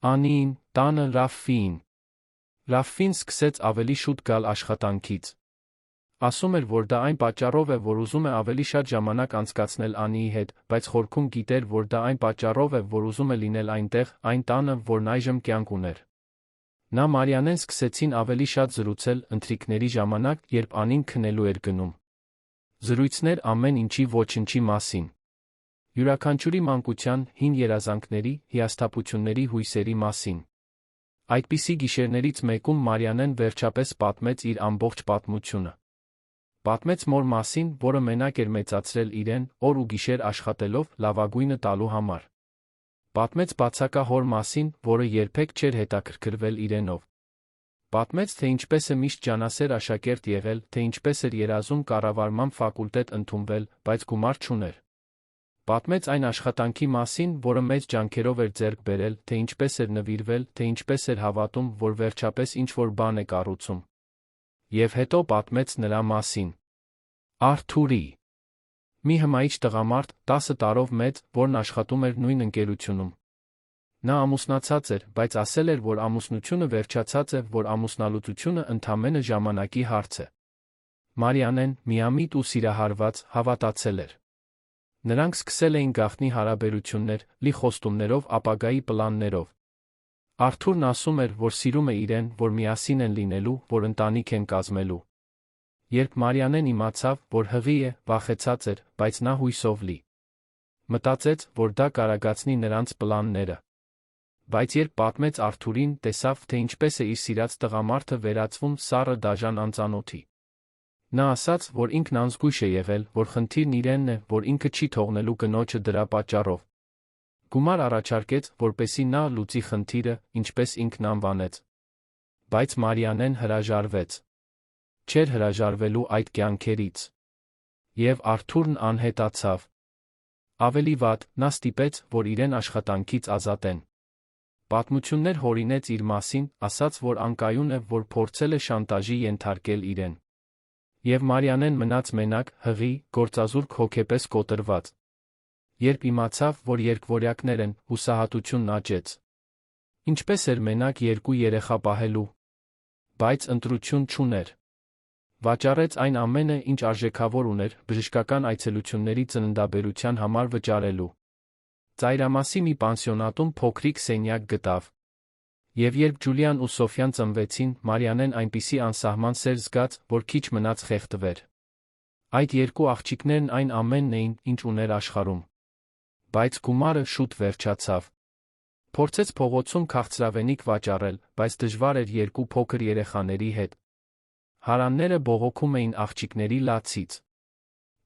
Անին, տանը Ռաֆֆին։ Ռաֆֆին սկսեց ավելի շուտ գալ աշխատանքից։ Ասում էր, որ դա այն պատճառով է, որ ուզում է ավելի շատ ժամանակ անցկացնել Անիի հետ, բայց խորքում գիտեր, որ դա այն պատճառով է, որ ուզում է լինել այնտեղ, այն տանը, որն այժմ կյանք ուներ։ Նա Մարիանեն սկսեցին ավելի շատ զրուցել ընթրիքների ժամանակ, երբ Անին քնելու էր գնում։ Զրույցներ ամեն ինչի ոչնչի մասին։ Յուրաքանչյուրի մանկության, հին երազանքների, հիասթափությունների հույսերի մասին։ Այդպիսի գիշերներից մեկում Մարիանեն վերջապես պատմեց իր ամբողջ պատմությունը։ Պատմեց մոր մասին, որը մենակ էր մեծացրել իրեն, օր ու գիշեր աշխատելով, լավագույնը տալու համար։ Պատմեց բացակա հոր մասին, որը երբեք չէր հետաքրքրվել իրենով։ Պատմեց, թե ինչպես է միշտ ջանասեր աշակերտ եղել, թե ինչպես էր երազում կառավարման ֆակուլտետ ընդունվել, բայց գումար չուներ։ Պատմեց այն աշխատանքի մասին, որը մեծ ջանքերով էր ձեռք բերել, թե ինչպես էր նվիրվել, թե ինչպես էր հավատում, որ վերջապես ինչ-որ բան է կառուցում։ Եվ հետո պատմեց նրա մասին։ Արթուրի։ Մի հմայիչ տղամարդ, 10 տարով մեծ, որն աշխատում էր նույն ընկերությունում։ Նա ամուսնացած էր, բայց ասել էր, որ ամուսնությունը վերջացած է, որ ամուսնալուծությունը ընդամենը ժամանակի հարց է։ Մարիանեն, միամիտ ու սիրահարված, հավատացել էր։ Նրանք սկսել էին գաղտնի հարաբերություններ, լի խոստումներով, ապագայի պլաններով։ Արթուրն ասում էր, որ սիրում է իրեն, որ միասին են լինելու, որ ընտանիք են կազմելու։ Երբ Մարիանեն իմացավ, որ հղի է, վախեցած էր, բայց նա հույսով լի։ Մտածեց, որ դա կարագացնի նրանց պլանները։ Բայց երբ պատմեց Արթուրին, տեսավ, թե ինչպես է իր սիրած տղամարդը վերածվում սառը դաժան անծանոթի։ Նա ասաց, որ ինքն անզգույշ է եղել, որ խնդիրն իրենն է, որ ինքը չի թողնելու կնոջը դրա պատճառով։ Գումար առաջարկեց, որպեսզի նա լուծի խնդիրը, ինչպես ինքն անվանեց։ Բայց Մարիանեն հրաժարվեց։ Չէր հրաժարվելու այդ կյանքերից։ Եվ Արթուրն անհետացավ։ Ավելի վատ, նա ստիպեց, որ իրեն աշխատանքից ազատեն։ Պատմություններ հորինեց իր մասին, ասաց, որ անկայուն է, որ փորձել է շանտաժի ենթարկել իրեն։ Եվ Մարիանեն մնաց մենակ, հղի, գործազուրկ հոգեպես կոտրված։ Երբ իմացավ, որ երկվորյակներ են, հուսահատությունն աճեց։ Ինչպես էր մենակ 2 երեխա պահելու։ Բայց ընտրություն չուներ։ Վաճառեց այն ամենը, ինչ արժեքավոր ուներ, բժշկական այցելությունների ծննդաբերության համար վճարելու։ Ծայրամասի մի պանսիոնատում փոքրիկ սենյակ գտավ։ Եվ երբ Ջուլիան ու Սոֆյան ծնվեցին, Մարիանեն այնպիսի անսահման սեր զգաց, որ քիչ մնաց խեղդվեր։ Այդ 2 աղջիկներն այն ամենն էին, ինչ ուներ աշխարհում։ Բայց գումարը շուտ վերջացավ։ Փորձեց փողոցում քաղցրավենիք վաճառել, բայց դժվար էր 2 փոքր երեխաների հետ։ Հարանները բողոքում էին աղջիկների լացից։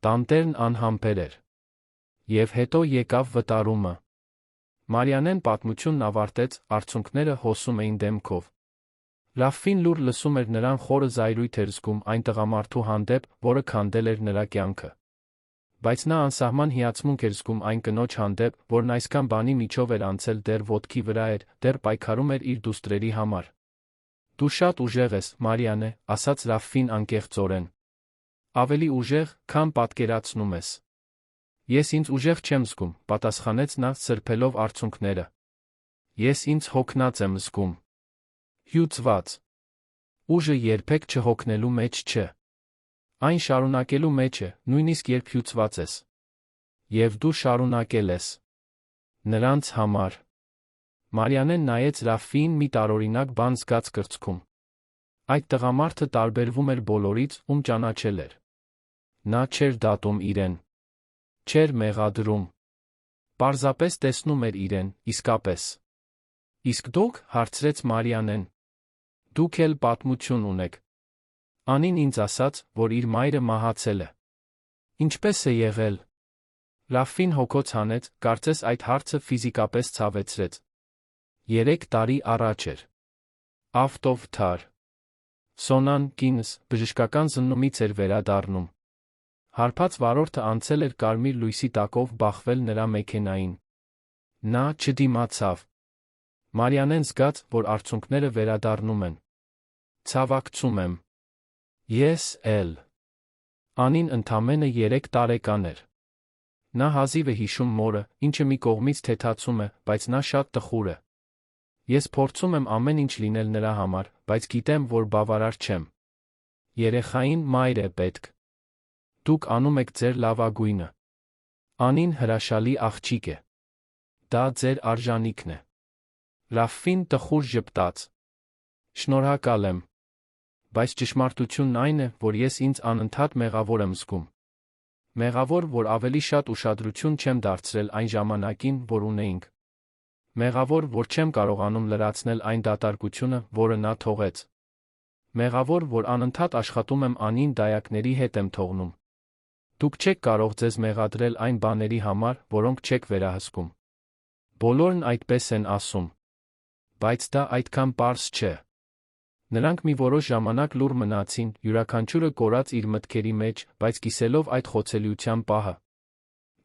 Տանտերն անհամբեր էր։ Եվ հետո եկավ վտարումը։ Մարիանեն պատմությունն ավարտեց, արցունքները հոսում էին դեմքով։ Լավին լուր լսում էր նրան խորը զայրույթ էր զգում այն տղամարդու հանդեպ, որը քանդել էր նրա կյանքը։ Բայց նա անսահման հիացմունք էր զգում այն կնոջ հանդեպ, որն այսքան բանի միջով էր անցել, դեռ ոտքի վրա էր, դեռ պայքարում էր իր դուստրերի համար։ Դու շատ ուժեղ ես, Մարիանե, ասաց Լավին անկեղծորեն։ Ավելի ուժեղ, քան պատկերացնում ես։ Ես ինձ ուժեղ չեմ զգում, պատասխանեց նա, սրբելով արցունքները։ Ես ինձ հոգնած եմ զգում։ Հյուծված։ Ուժը երբեք չհոգնելու մեջ չէ։ Այն շարունակելու մեջ է, նույնիսկ երբ հյուծված ես։ Եվ դու շարունակել ես։ Նրանց համար։ Մարիանեն նայեց Լավին մի տարօրինակ բան զգաց կրծքում։ Այդ տղամարդը տարբերվում էր բոլորից, ում ճանաչել էր։ Նա չէր դատում իրեն։ Չէր մեղադրում։ Պարզապես տեսնում էր իրեն, իսկապես։ Իսկ դուք, հարցրեց Մարիանեն։ Դուք էլ պատմություն ունեք։ Անին ինձ ասաց, որ իր մայրը մահացել է։ Ինչպես է եղել։ Լավին հոգոց հանեց, կարծես այդ հարցը ֆիզիկապես ցավեցրեց։ 3 տարի առաջ էր։ Ավտովթար։ Սոնան, կինս, բժշկական զննումից էր վերադառնում։ Հարբած վարորդը անցել էր կարմիր լույսի տակով բախվել նրա մեքենային։ Նա չդիմացավ։ Մարիանեն զգաց, որ արցունքները վերադառնում են։ Ցավակցում եմ։ Ես էլ։ Անին ընդամենը 3 տարեկան էր։ Նա հազիվ է հիշում մորը, ինչը մի կողմից թեթացում է, բայց նա շատ տխուր է։ Ես փորձում եմ ամեն ինչ լինել նրա համար, բայց գիտեմ, որ բավարար չեմ։ Երեխային մայր է պետք։ Դուք անում եք ձեր լավագույնը։ Անին հրաշալի աղջիկ է։ Դա ձեր արժանիքն է։ Լավին տխուր ժպտաց։ Շնորհակալ եմ։ Բայց ճշմարտությունն այն է, որ ես ինձ անընդհատ մեղավոր եմ զգում։ Մեղավոր, որ ավելի շատ ուշադրություն չեմ դարձրել այն ժամանակին, որ ունեինք։ Մեղավոր, որ չեմ կարողանում լրացնել այն դատարկությունը, որը նա թողեց։ Մեղավոր, որ անընդհատ աշխատում եմ Անին դայակների հետ եմ թողնում։ Դուք չեք կարող ձեզ մեղադրել այն բաների համար, որոնք չեք վերահսկում։ Բոլորն այդպես են ասում։ Բայց դա այդքան պարզ չէ։ Նրանք մի որոշ ժամանակ լուռ մնացին, յուրաքանչյուրը կորած իր մտքերի մեջ, բայց կիսելով այդ խոցելիության պահը։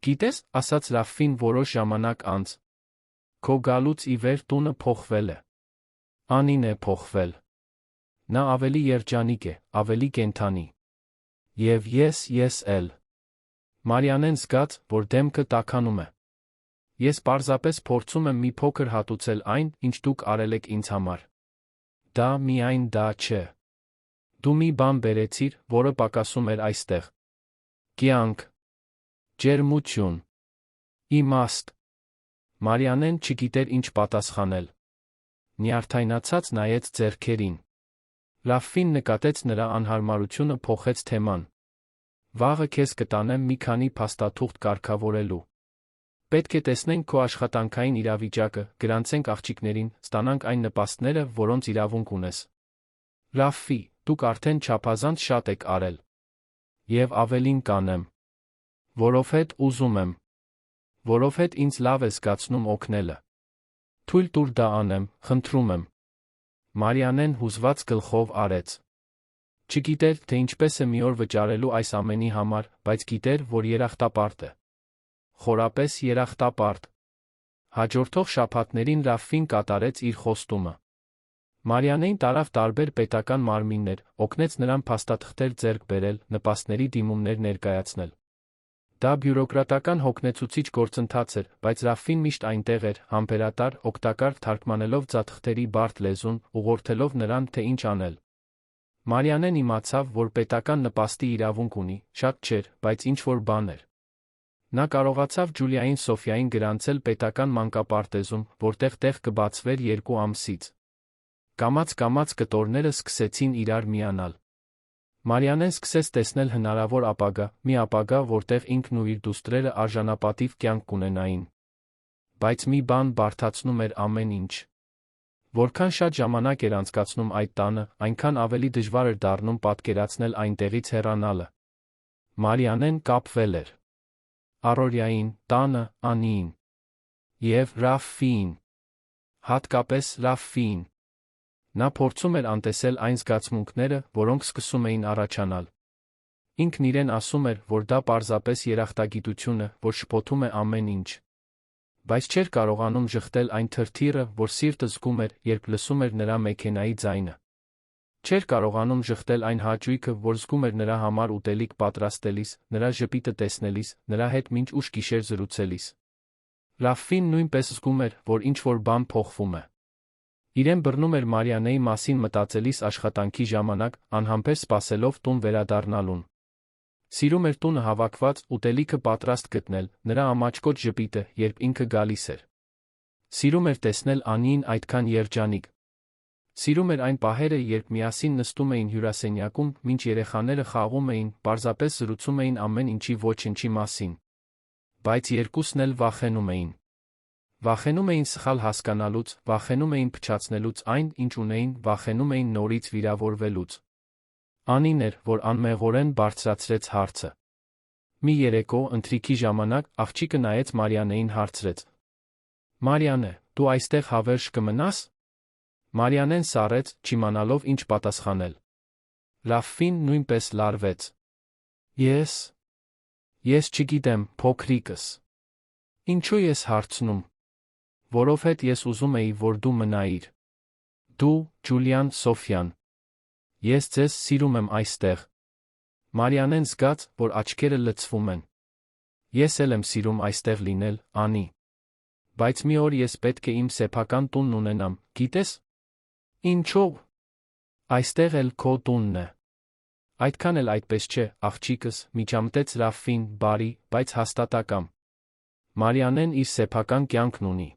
Գիտես, ասաց Լավին որոշ ժամանակ անց։ Քո գալուց ի վեր տունը փոխվել է։ Անին է փոխվել։ Նա ավելի երջանիկ է, ավելի կենդանի։ Եվ ես էլ։ Մարիանեն զգաց, որ դեմքը տաքանում է։ Ես պարզապես փորձում եմ մի փոքր հատուցել այն, ինչ դուք արել եք ինձ համար։ Դա միայն դա չէ։ Դու մի բան բերեցիր, որը պակասում էր այստեղ։ Կյանք։ Ջերմություն։ Իմաստ։ Մարիանեն չգիտեր ինչ պատասխանել։ Նյարդայնացած նայեց ձեռքերին։ Լավին նկատեց նրա անհարմարությունը, փոխեց թեման։ Վաղը քեզ կտանեմ մի քանի փաստաթուղթ կարգավորելու։ Պետք է տեսնենք քո աշխատանքային իրավիճակը, գրանցենք աղջիկներին, ստանանք այն նպաստները, որոնց իրավունք ունես։ Լավի, դուք արդեն չափազանց շատ եք արել։ Եվ ավելին կանեմ։ Որովհետ ուզում եմ։ Որովհետ ինձ լավ է զգացնում օգնելը։ Թույլ տուր դա անեմ, խնդրում եմ։ Մարիանեն հուզված գլխով արեց։ Չգիտեր, թե ինչպես է մի օր վճարելու այս ամենի համար, բայց գիտեր, որ երախտապարտ է։ Խորապես երախտապարտ։ Հաջորդող շաբաթներին Լավին կատարեց իր խոստումը։ Մարիանեին տարավ տարբեր պետական մարմիններ, օգնեց նրան փաստաթղթեր ձեռք բերել, նպաստների դիմումներ ներկայացնել։ Դա բյուրոկրատական հոգնեցուցիչ գործընթաց էր, բայց Ռաֆին միշտ այնտեղ էր, համբերատար, օգտակար, թարգմանելով ձատխտերի բարդ լեզուն, ուղղորդելով նրան, թե ինչ անել։ Մարիանեն իմացավ, որ պետական նպաստի իրավունք ունի, շատ չէր, բայց ինչ-որ բան էր։ Նա կարողացավ Ջուլիային Սոֆիային գրանցել պետական մանկապարտեզում, որտեղ տեղ կբացվեր 2 ամսից։ Կամաց-կամաց կտորները սկսեցին իրար միանալ։ Մարիանեն սկսեց տեսնել հնարավոր ապագա, մի ապագա, որտեղ ինքն ու իր դուստրերը արժանապատիվ կյանք կունենային։ Բայց մի բան բարդացնում էր ամեն ինչ։ Որքան շատ ժամանակ էր անցկացնում այդ տանը, այնքան ավելի դժվար էր դառնում պատկերացնել այնտեղից հեռանալը։ Մարիանեն կապվել էր առօրյային, տանը, Անիին և Ռաֆին, հատկապես Ռաֆին։ Նա փորձում էր անտեսել այն զգացմունքները, որոնք սկսում էին առաջանալ։ Ինքն իրեն ասում էր, որ դա պարզապես երախտագիտություն է, որ շփոթում է ամեն ինչ։ Բայց չէր կարողանում ժխտել այն թրթիռը, որ սիրտը զգում էր, երբ լսում էր նրա մեքենայի ձայնը։ Չէր կարողանում ժխտել այն հաճույքը, որ զգում էր նրա համար ուտելիք պատրաստելիս, նրա ժպիտը տեսնելիս, նրա հետ մինչ ուշ գիշեր զրուցելիս։ Ռաֆին նույնպես զգում էր, որ ինչ-որ բան փոխվում է։ Իրեն բռնում էր Մարիանեի մասին մտածելիս աշխատանքի ժամանակ, անհամբեր սպասելով տուն վերադառնալուն։ Սիրում էր տունը հավաքված, ուտելիքը պատրաստ գտնել, նրա ամաչկոտ ժպիտը, երբ ինքը գալիս էր։ Սիրում էր տեսնել Անիին այդքան երջանիկ։ Սիրում էր այն պահերը, երբ միասին նստում էին հյուրասենյակում, մինչ երեխաները խաղում էին, պարզապես զրուցում էին ամեն ինչի ոչնչի մասին։ Բայց երկուսն էլ վախենում էին։ Վախենում էին սխալ հասկանալուց, վախենում էին փչացնելուց այն, ինչ ունեին, վախենում էին նորից վիրավորվելուց։ Անին էր, որ անմեղորեն բարձրացրեց հարցը։ Մի երեկո, ընթրիքի ժամանակ, աղջիկը նայեց Մարիանեին հարցրեց. «Մարիանե, դու այստեղ հավերժ կմնաս»։ Մարիանեն սառեց, չիմանալով ինչ պատասխանել։ Ռաֆին նույնպես լարվեց։ Ես չգիտեմ, փոքրիկս։ Ինչու ես հարցնում։ Որովհետև ես ուզում էի, որ դու մնայիր։ Դու, Ջուլիան, Սոֆիան։ Ես ձեզ սիրում եմ այստեղ։ Մարիանեն զգաց, որ աչքերը լցվում են։ Ես էլ եմ սիրում այստեղ լինել, Անի։ Բայց մի օր ես պետք է իմ սեփական տունն ունենամ, գիտես։ Ինչո՞վ։ Այստեղ էլ քո տունն է։ Այդքան էլ այդպես չէ, աղջիկս, միջամտեց Ռաֆին, բարի, բայց հաստատակամ։ Մարիանեն իր սեփական կյանքն ունի։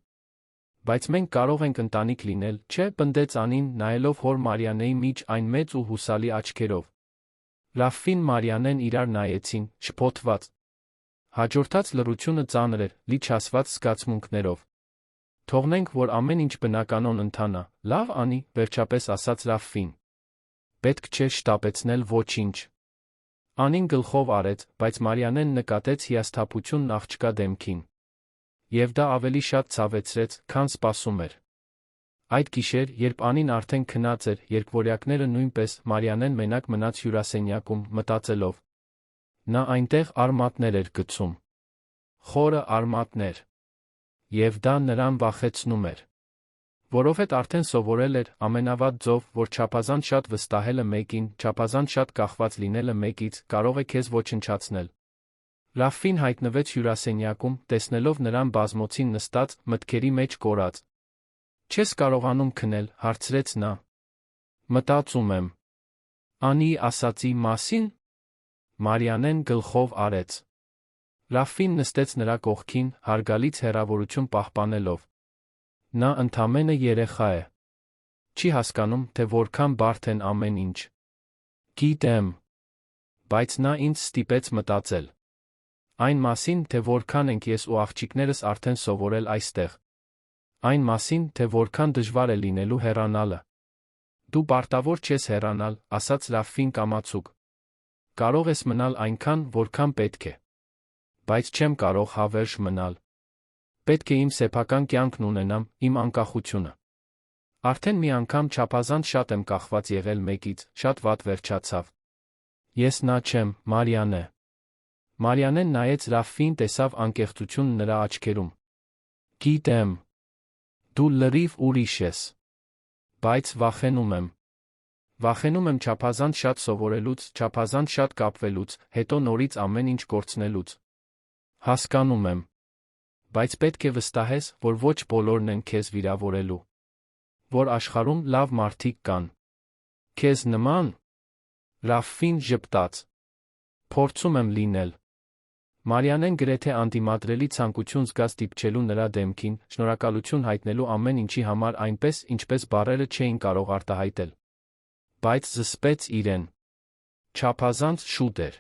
Բայց մենք կարող ենք ընտանիք լինել, չէ՞, պնդեց Անին, նայելով հոր Մարիանեի միջ այն մեծ ու հուսալի աչքերով։ Ռաֆին Մարիանեն իրար նայեցին, շփոթված։ Հաջորդած լռությունը ծանր էր, լի չասված զգացմունքներով։ Թողնենք, որ ամեն ինչ բնականon ընթանա, լավ, Անի, վերջապես ասաց Ռաֆին։ Պետք չէ շտապեցնել ոչինչ։ Անին գլխով արեց, բայց Մարիանեն նկատեց հիասթափությունն աղջկա դեմքին։ Եվ դա ավելի շատ ցավեցրեց, քան սպասում էր։ Այդ գիշեր, երբ Անին արդեն քնած էր, երկվորյակները նույնպես, Մարիանեն մենակ մնաց հյուրասենյակում, մտածելով։ Նա այնտեղ արմատներ էր գցում։ Խորը արմատներ։ Եվ դա նրան վախեցնում էր։ Որովհետև արդեն սովորել էր, ամենավատ ձով, որ չափազանց շատ վստահելը մեկին, չափազանց շատ կախված լինելը մեկից, կարող է քեզ ոչնչացնել։ Ռաֆին հայտնվեց հյուրասենյակում, տեսնելով նրան բազմոցին նստած, մտքերի մեջ կորած։ Չես կարողանում քնել, հարցրեց նա։ Մտածում եմ։ Անիի ասածի մասին։ Մարիանեն գլխով արեց։ Ռաֆին նստեց նրա կողքին, հարգալից հեռավորություն պահպանելով։ Նա ընդամենը երեխա է։ Չի հասկանում, թե որքան բարդ են ամեն ինչ։ Գիտեմ։ Բայց նա ինձ ստիպեց մտածել։ Այն մասին, թե որքան ենք ես ու աղջիկներս արդեն սովորել այստեղ։ Այն մասին, թե որքան դժվար է լինելու հեռանալը։ Դու պարտավոր չես հեռանալ, ասաց Ռաֆին կամացուկ։ Կարող ես մնալ այնքան, որքան պետք է։ Բայց չեմ կարող հավերժ մնալ։ Պետք է իմ սեփական կյանքն ունենամ, իմ անկախությունը։ Արդեն մի անգամ չափազանց շատ եմ կախված եղել մեկից, շատ վատ վերջացավ։ Ես նա չեմ, Մարիանե։ Մարիանեն նայեց Ռաֆին, տեսավ անկեղծություն նրա աչքերում։ Գիտեմ։ Դու լրիվ ուրիշ ես։ Բայց վախենում եմ։ Վախենում եմ չափազանց շատ սովորելուց, չափազանց շատ կապվելուց, հետո նորից ամեն ինչ կորցնելուց։ Հասկանում եմ։ Բայց պետք է վստահես, որ ոչ բոլորն են քեզ վիրավորելու։ Որ աշխարհում լավ մարդիկ կան։ Քեզ նման։ Ռաֆֆին ժպտաց։ Փորձում եմ լինել։ Մարիանեն գրեթե անդիմադրելի ցանկություն զգաց դիպչելու նրա դեմքին, շնորհակալություն հայտնելու ամեն ինչի համար այնպես, ինչպես բառերը չէին կարող արտահայտել։ Բայց զսպեց իրեն։ Չափազանց շուտ էր։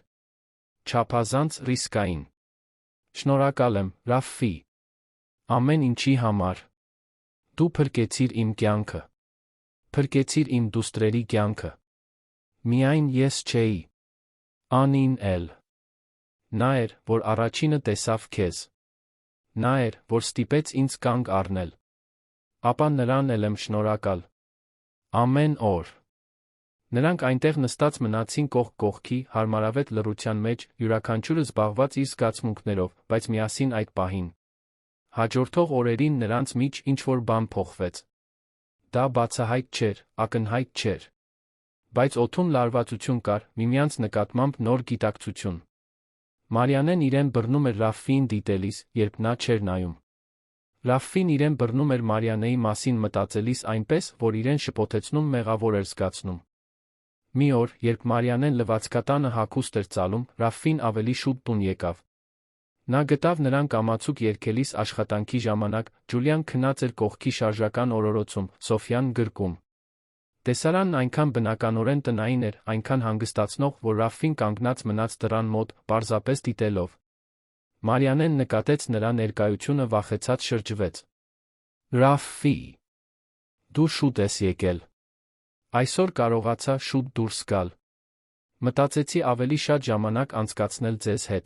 Չափազանց ռիսկային։ Շնորհակալ եմ, Ռաֆֆի։ Ամեն ինչի համար։ Դու փրկեցիր իմ կյանքը։ Փրկեցիր իմ դուստրերի կյանքը։ Միայն ես չէի։ Անին էլ։ Նա էր, որ առաջինը տեսավ քեզ։ Նա էր, որ ստիպեց ինձ կանգ առնել։ Ապա նրան էլ եմ շնորհակալ։ Ամեն օր։ Նրանք այնտեղ նստած մնացին կողք կողքի, հարմարավետ լռության մեջ, յուրաքանչյուրը զբաղված իր զգացմունքներով, բայց միասին այդ պահին։ Հաջորդող օրերին նրանց միջ ինչ-որ բան փոխվեց։ Դա բացահայտ չէր, ակնհայտ չէր։ Բայց օդում լարվածություն կար, միմյանց նկատմամբ նոր գիտակցություն։ Մարիանեն իրեն բռնում էր Ռաֆֆիին դիտելիս, երբ նա չէր նայում։ Ռաֆֆին իրեն բռնում էր Մարիանեի մասին մտածելիս այնպես, որ իրեն շփոթեցնում մեղավոր էր զգացնում։ Մի օր, երբ Մարիանեն լվացքատանը հագուստ էր ծալում, Ռաֆֆին ավելի շուտ տուն եկավ։ Նա գտավ նրան կամացուկ երգելիս աշխատանքի ժամանակ, Ջուլիան քնած էր կողքի շարժական օրորոցում, Սոֆյան գրկում։ Տեսարանն այնքան բնականորեն տնային էր, այնքան հանգստացնող, որ Ռաֆֆին կանգնած մնաց դռան մոտ, պարզապես դիտելով։ Մարիանեն նկատեց նրա ներկայությունը վախեցած շրջվեց։ Ռաֆֆի, դու շուտ ես եկել։ Այսօր կարողացա շուտ դուրս գալ։ Մտածեցի ավելի շատ ժամանակ անցկացնել ձեզ հետ։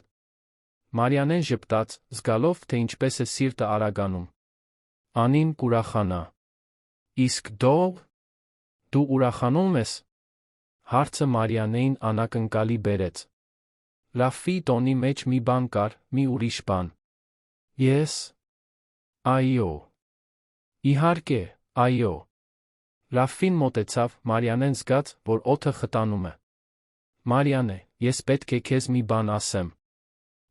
Մարիանեն ժպտաց, զգալով, թե ինչպես է սիրտը արագանում։ Անին կուրախանա։ Իսկ դու ուրախանում ես։ Հարցը Մարիանեին անակնկալի բերեց։ Ռաֆֆի տոնի մեջ մի բան կար, մի ուրիշ բան։ Ես։ Այո։ Իհարկե, այո։ Ռաֆֆին մոտեցավ, Մարիանեն զգաց, որ օդը խտանում է։ Մարիանե, ես պետք է քեզ մի բան ասեմ։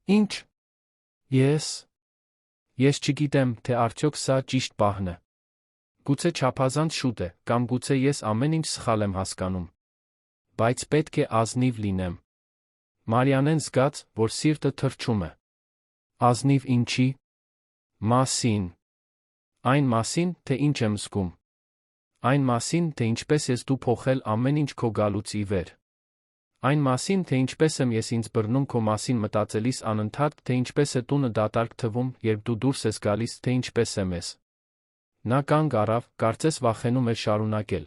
Ինչ։ Ես չգիտեմ, թե արդյոք սա ճիշտ պահն է։ Գուցե չափազանց շուտ է, կամ գուցե ես ամեն ինչ սխալ եմ հասկանում։ Բայց պետք է ազնիվ լինեմ։ Մարիանեն զգաց, որ սիրտը թրջում է։ Ազնիվ ինչի։ Մասին։ Այն մասին, թե ինչ եմ զգում։ Այն մասին, թե ինչպես ես դու փոխել ամեն ինչ քո գալուց ի վեր։ Այն մասին, թե ինչպես եմ ես ինձ բռնում քո մասին մտածելիս անընդհատ, թե ինչպես է տունը դատարկ թվում, երբ դու դուրս ես գալիս, թե ինչպես եմ ես։ Նա կանգ առավ, կարծես վախենում էր շարունակել։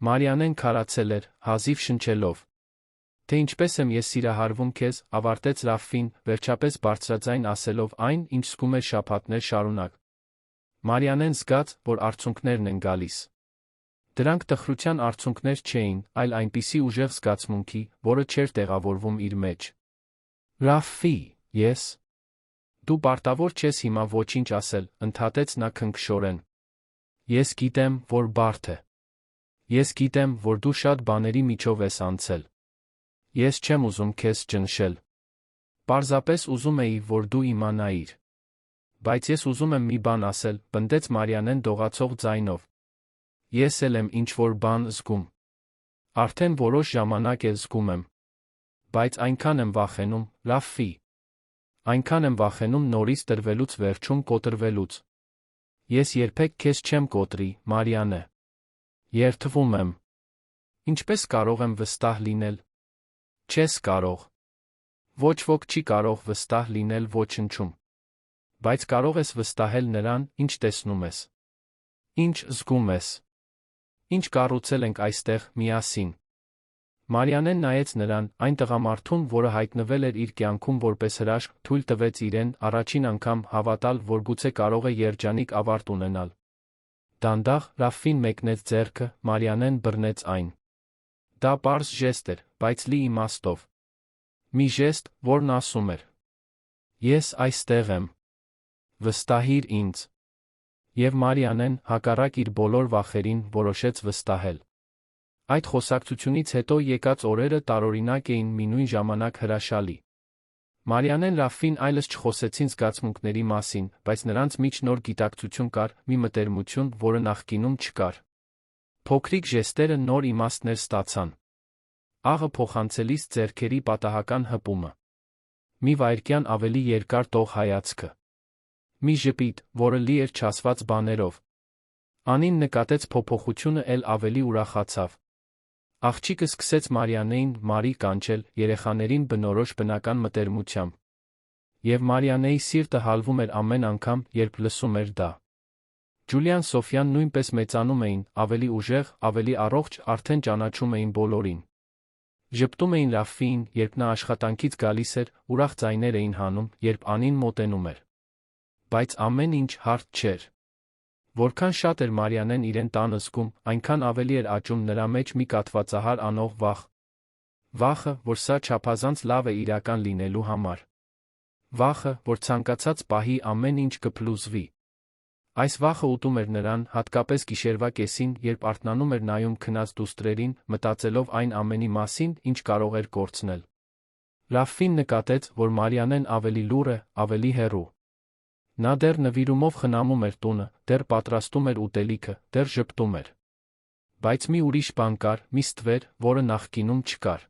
Մարիանեն քարացել էր, հազիվ շնչելով։ Թե ինչպես եմ ես սիրահարվում քեզ, ավարտեց Ռաֆֆին, վերջապես բարձրաձայն ասելով այն, ինչ զգում էր շաբաթներ շարունակ։ Մարիանեն զգաց, որ արցունքներն են գալիս։ Դրանք տխրության արցունքներ չէին, այլ այնպիսի ուժեղ զգացմունքի, որը չէր տեղավորվում իր մեջ։ Ռաֆֆի, ես։ Դու պարտավոր չես հիմա ոչինչ ասել, ընդհատեց նա քնքշորեն։ Ես գիտեմ, որ բարդ է։ Ես գիտեմ, որ դու շատ բաների միջով ես անցել։ Ես չեմ ուզում քեզ ճնշել։ Պարզապես ուզում էի, որ դու իմանայիր։ Բայց ես ուզում եմ մի բան ասել, պնդեց Մարիանեն դողացող ձայնով։ Ես էլ եմ ինչ-որ բան զգում։ Արդեն որոշ ժամանակ է զգում եմ։ Բայց այնքան եմ վախենում, Ռաֆֆի։ Այնքան եմ վախենում նորից տրվելուց վերջում կոտրվելուց։ Ես երբեք քեզ չեմ կոտրի, Մարիանե։ Երդվում եմ։ Ինչպես կարող եմ վստահ լինել։ Չես կարող։ Ոչ ոք չի կարող վստահ լինել ոչնչում։ Բայց կարող ես վստահել նրան, ինչ տեսնում ես։ Ինչ զգում ես։ Ինչ կառուցել ենք այստեղ միասին։ Մարիանեն նայեց նրան, այն տղամարդուն, որը հայտնվել էր իր կյանքում որպես հրաշք, թույլ տվեց իրեն առաջին անգամ հավատալ, որ գուցե կարող է երջանիկ ավարտ ունենալ։ Դանդաղ Ռաֆֆին մեկնեց ձեռքը, Մարիանեն բռնեց այն։ Դա պարզ ժեստ էր, բայց լի իմաստով։ Մի ժեստ, որն ասում էր. Ես այստեղ եմ։ Վստահիր ինձ։ Եվ Մարիանեն, հակառակ իր բոլոր վախերին, որոշեց վստահել։ Այդ խոսակցությունից հետո եկած օրերը տարօրինակ էին մի նույն ժամանակ հրաշալի։ Մարիանեն Ռաֆին այլս չխոսեցին զգացմունքների մասին, բայց նրանց մեջ նոր գիտակցություն կար, մի մտերմություն, որը նախկինում չկար։ Փոքրիկ ժեստերը նոր իմաստներ ստացան։ Աղը փոխանցելիս ձեռքերի պատահական հպումը։ Մի վայրկյան ավելի երկար տող հայացքը։ Մի ժպիտ, որը լի էր չասված բաներով։ Անին նկատեց փոփոխությունը էլ ավելի ուրախացավ։ Աղջիկը սկսեց Մարիանեին Մարի կանչել, երեխաներին բնորոշ բնական մտերմությամբ։ Եվ Մարիանեի սիրտը հալվում էր ամեն անգամ, երբ լսում էր դա։ Ջուլիան Սոֆյան նույնպես մեծանում էին, ավելի ուժեղ, ավելի առողջ, արդեն ճանաչում էին բոլորին։ Ժպտում էին Ռաֆին, երբ նա աշխատանքից գալիս էր, ուրախ ձայներ էին հանում, երբ Անին մոտենում էր։ Բայց ամեն ինչ հարթ չէր։ Որքան շատ էր Մարիանեն իրեն տանը զգում, այնքան ավելի էր աճում նրա մեջ մի կաթվածահար անող վախ։ Վախը, որ սա չափազանց լավ է իրական լինելու համար։ Վախը, որ ցանկացած պահի ամեն ինչ կփլուզվի։ Այս վախը ուտում էր նրան, հատկապես գիշերվա կեսին, երբ արթնանում էր նայում քնած դուստրերին, մտածելով այն ամենի մասին, ինչ կարող էր կորցնել։ Ռաֆին նկատեց, որ Մարիանեն ավելի լուռ է, ավելի հեռու։ Նա դեռ նվիրումով խնամում էր տունը, դեռ պատրաստում էր ուտելիքը, դեռ ժպտում էր։ Բայց մի ուրիշ բան կար, մի ստվեր, որը նախկինում չկար։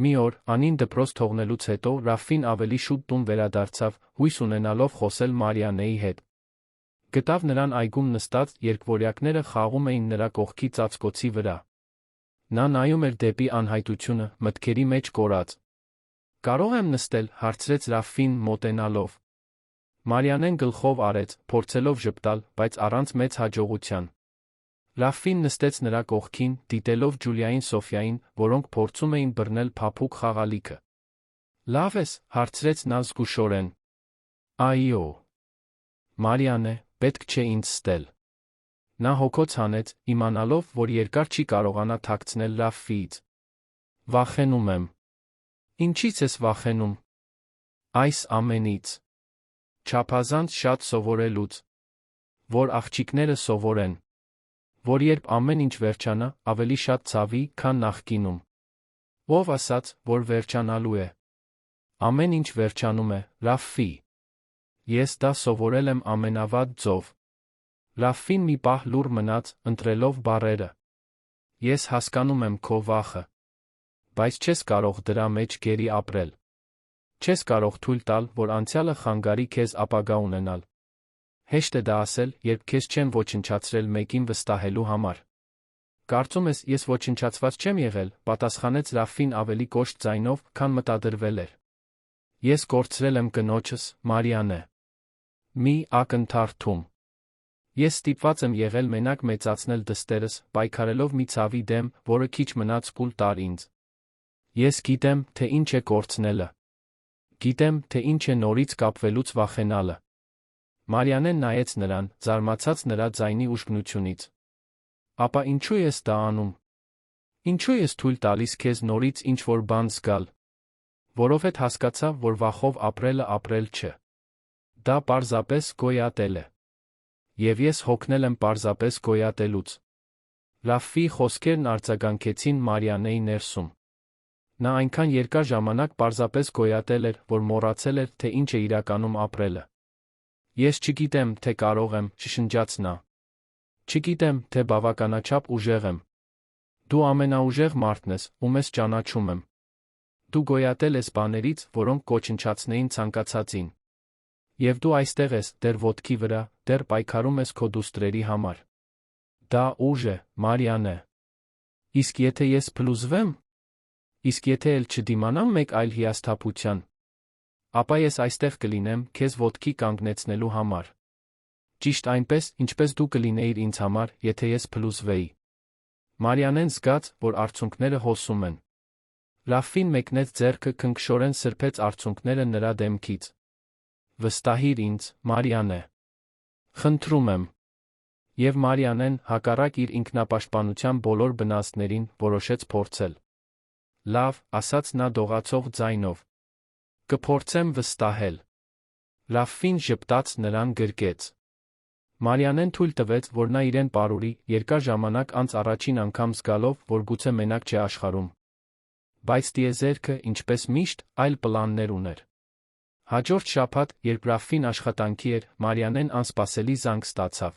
Մի օր, Անին դպրոց թողնելուց հետո, Ռաֆին ավելի շուտ տուն վերադարձավ, հույս ունենալով խոսել Մարիանեի հետ։ Գտավ նրան այգում նստած, երկվորյակները խաղում էին նրա կողքի ծածկոցի վրա։ Նա նայում էր դեպի անհայտությունը, մտքերի մեջ կորած։ «Կարող եմ նստել», հարցրեց Ռաֆին մոտենալով։ Մարիանեն գլխով արեց, փորձելով ժպտալ, բայց առանց մեծ հաջողության։ Ռաֆին նստեց նրա կողքին, դիտելով Ջուլիային Սոֆյային, որոնք փորձում էին բռնել փափուկ խաղալիքը։ «Լավ ես», հարցրեց նա զգուշորեն։ «Այո»։ «Մարիանե, պետք չէ ինձ ստել»։ Նա հոգոց հանեց, իմանալով, որ երկար չի կարողանա թաքցնել Ռաֆիից։ «Վախենում եմ»։ «Ինչից ես վախենում»։ «Այս ամենից»։ Չափազանց շատ սովորելուց։ Որ աղջիկները սովորեն։ Որ երբ ամեն ինչ վերջանա, ավելի շատ ցավի, քան նախկինում։ Ով ասաց, որ վերջանալու է։ Ամեն ինչ վերջանում է, Ռաֆի։ Ես դա սովորել եմ ամենավատ ձով։ Ռաֆին մի պահ լուռ մնաց, ընտրելով բառերը։ Ես հասկանում եմ քո վախը։ Բայց չես կարող դրա մեջ գերի ապրել։ Չես կարող թույլ տալ, որ անցյալը խանգարի քեզ ապագա ունենալ։ Հեշտ է դա ասել, երբ քեզ չեն ոչնչացրել մեկին վստահելու համար։ Կարծում ես, ես ոչնչացված չեմ եղել, պատասխանեց Ռաֆին ավելի կոշտ ձայնով, քան մտադրվել էր։ Ես կորցրել եմ կնոջս, Մարիանե։ Մի ակնթարթում։ Ես ստիպված եմ եղել մենակ մեծացնել դստերս, պայքարելով մի ցավի դեմ, որը քիչ մնաց կուլ տար ինձ։ Ես գիտեմ, թե ինչ է կորցնելը։ Գիտեմ, թե ինչ է նորից կապվելուց վախենալը։ Մարիանեն նայեց նրան, զարմացած նրա ձայնի ուժգնությունից։ Ապա ինչու ես դա անում։ Ինչու ես թույլ տալիս քեզ նորից ինչ-որ բան զգալ։ Որովհետև հասկացա, որ վախով ապրելը ապրել չէ։ Դա պարզապես գոյատել է։ Եվ ես հոգնել եմ պարզապես գոյատելուց։ Ռաֆի խոսքերն արձագանքեցին Մարիանեի ներսում։ Նա այնքան երկար ժամանակ պարզապես գոյատել էր, որ մոռացել էր, թե ինչ է իրականում ապրելը։ Ես չգիտեմ, թե կարող եմ, շշնջաց նա։ Չգիտեմ, թե բավականաչափ ուժեղ եմ։ Դու ամենաուժեղ մարդն ես, ում ես ճանաչում եմ։ Դու գոյատել ես բաներից, որոնք կոչնչացնեին ցանկացածին։ Եվ դու այստեղ ես, դեռ ոտքի վրա, դեռ պայքարում ես քո դուստրերի համար։ Դա ուժ է, Մարիանե։ Իսկ եթե ես փլուզվեմ։ Իսկ եթե էլ չդիմանամ մեկ այլ հիասթափության, ապա ես այստեղ կլինեմ քեզ ոտքի կանգնեցնելու համար։ Ճիշտ այնպես, ինչպես դու կլինեիր ինձ համար, եթե ես փլուզվեի։ Մարիանեն զգաց, որ արցունքները հոսում են։ Ռաֆին մեկնեց ձեռքը, քնքշորեն սրբեց արցունքները նրա դեմքից։ Վստահիր ինձ, Մարիանե։ Խնդրում եմ։ Եվ Մարիանեն, հակառակ իր ինքնապաշտպանության բոլոր բնածներին, որոշեց փորձել։ Լավ, ասաց նա դողացող ձայնով։ Կփորձեմ վստահել։ Ռաֆին ժպտաց նրան գրկեց։ Մարիանեն թույլ տվեց, որ նա իրեն պարուրի, երկար ժամանակ անց առաջին անգամ զգալով, որ գուցե մենակ չէ աշխարհում։ Բայց տիեզերքը, ինչպես միշտ, այլ պլաններ ուներ։ Հաջորդ շաբաթ, երբ Ռաֆֆին աշխատանքի էր, Մարիանեն անսպասելի զանգ ստացավ։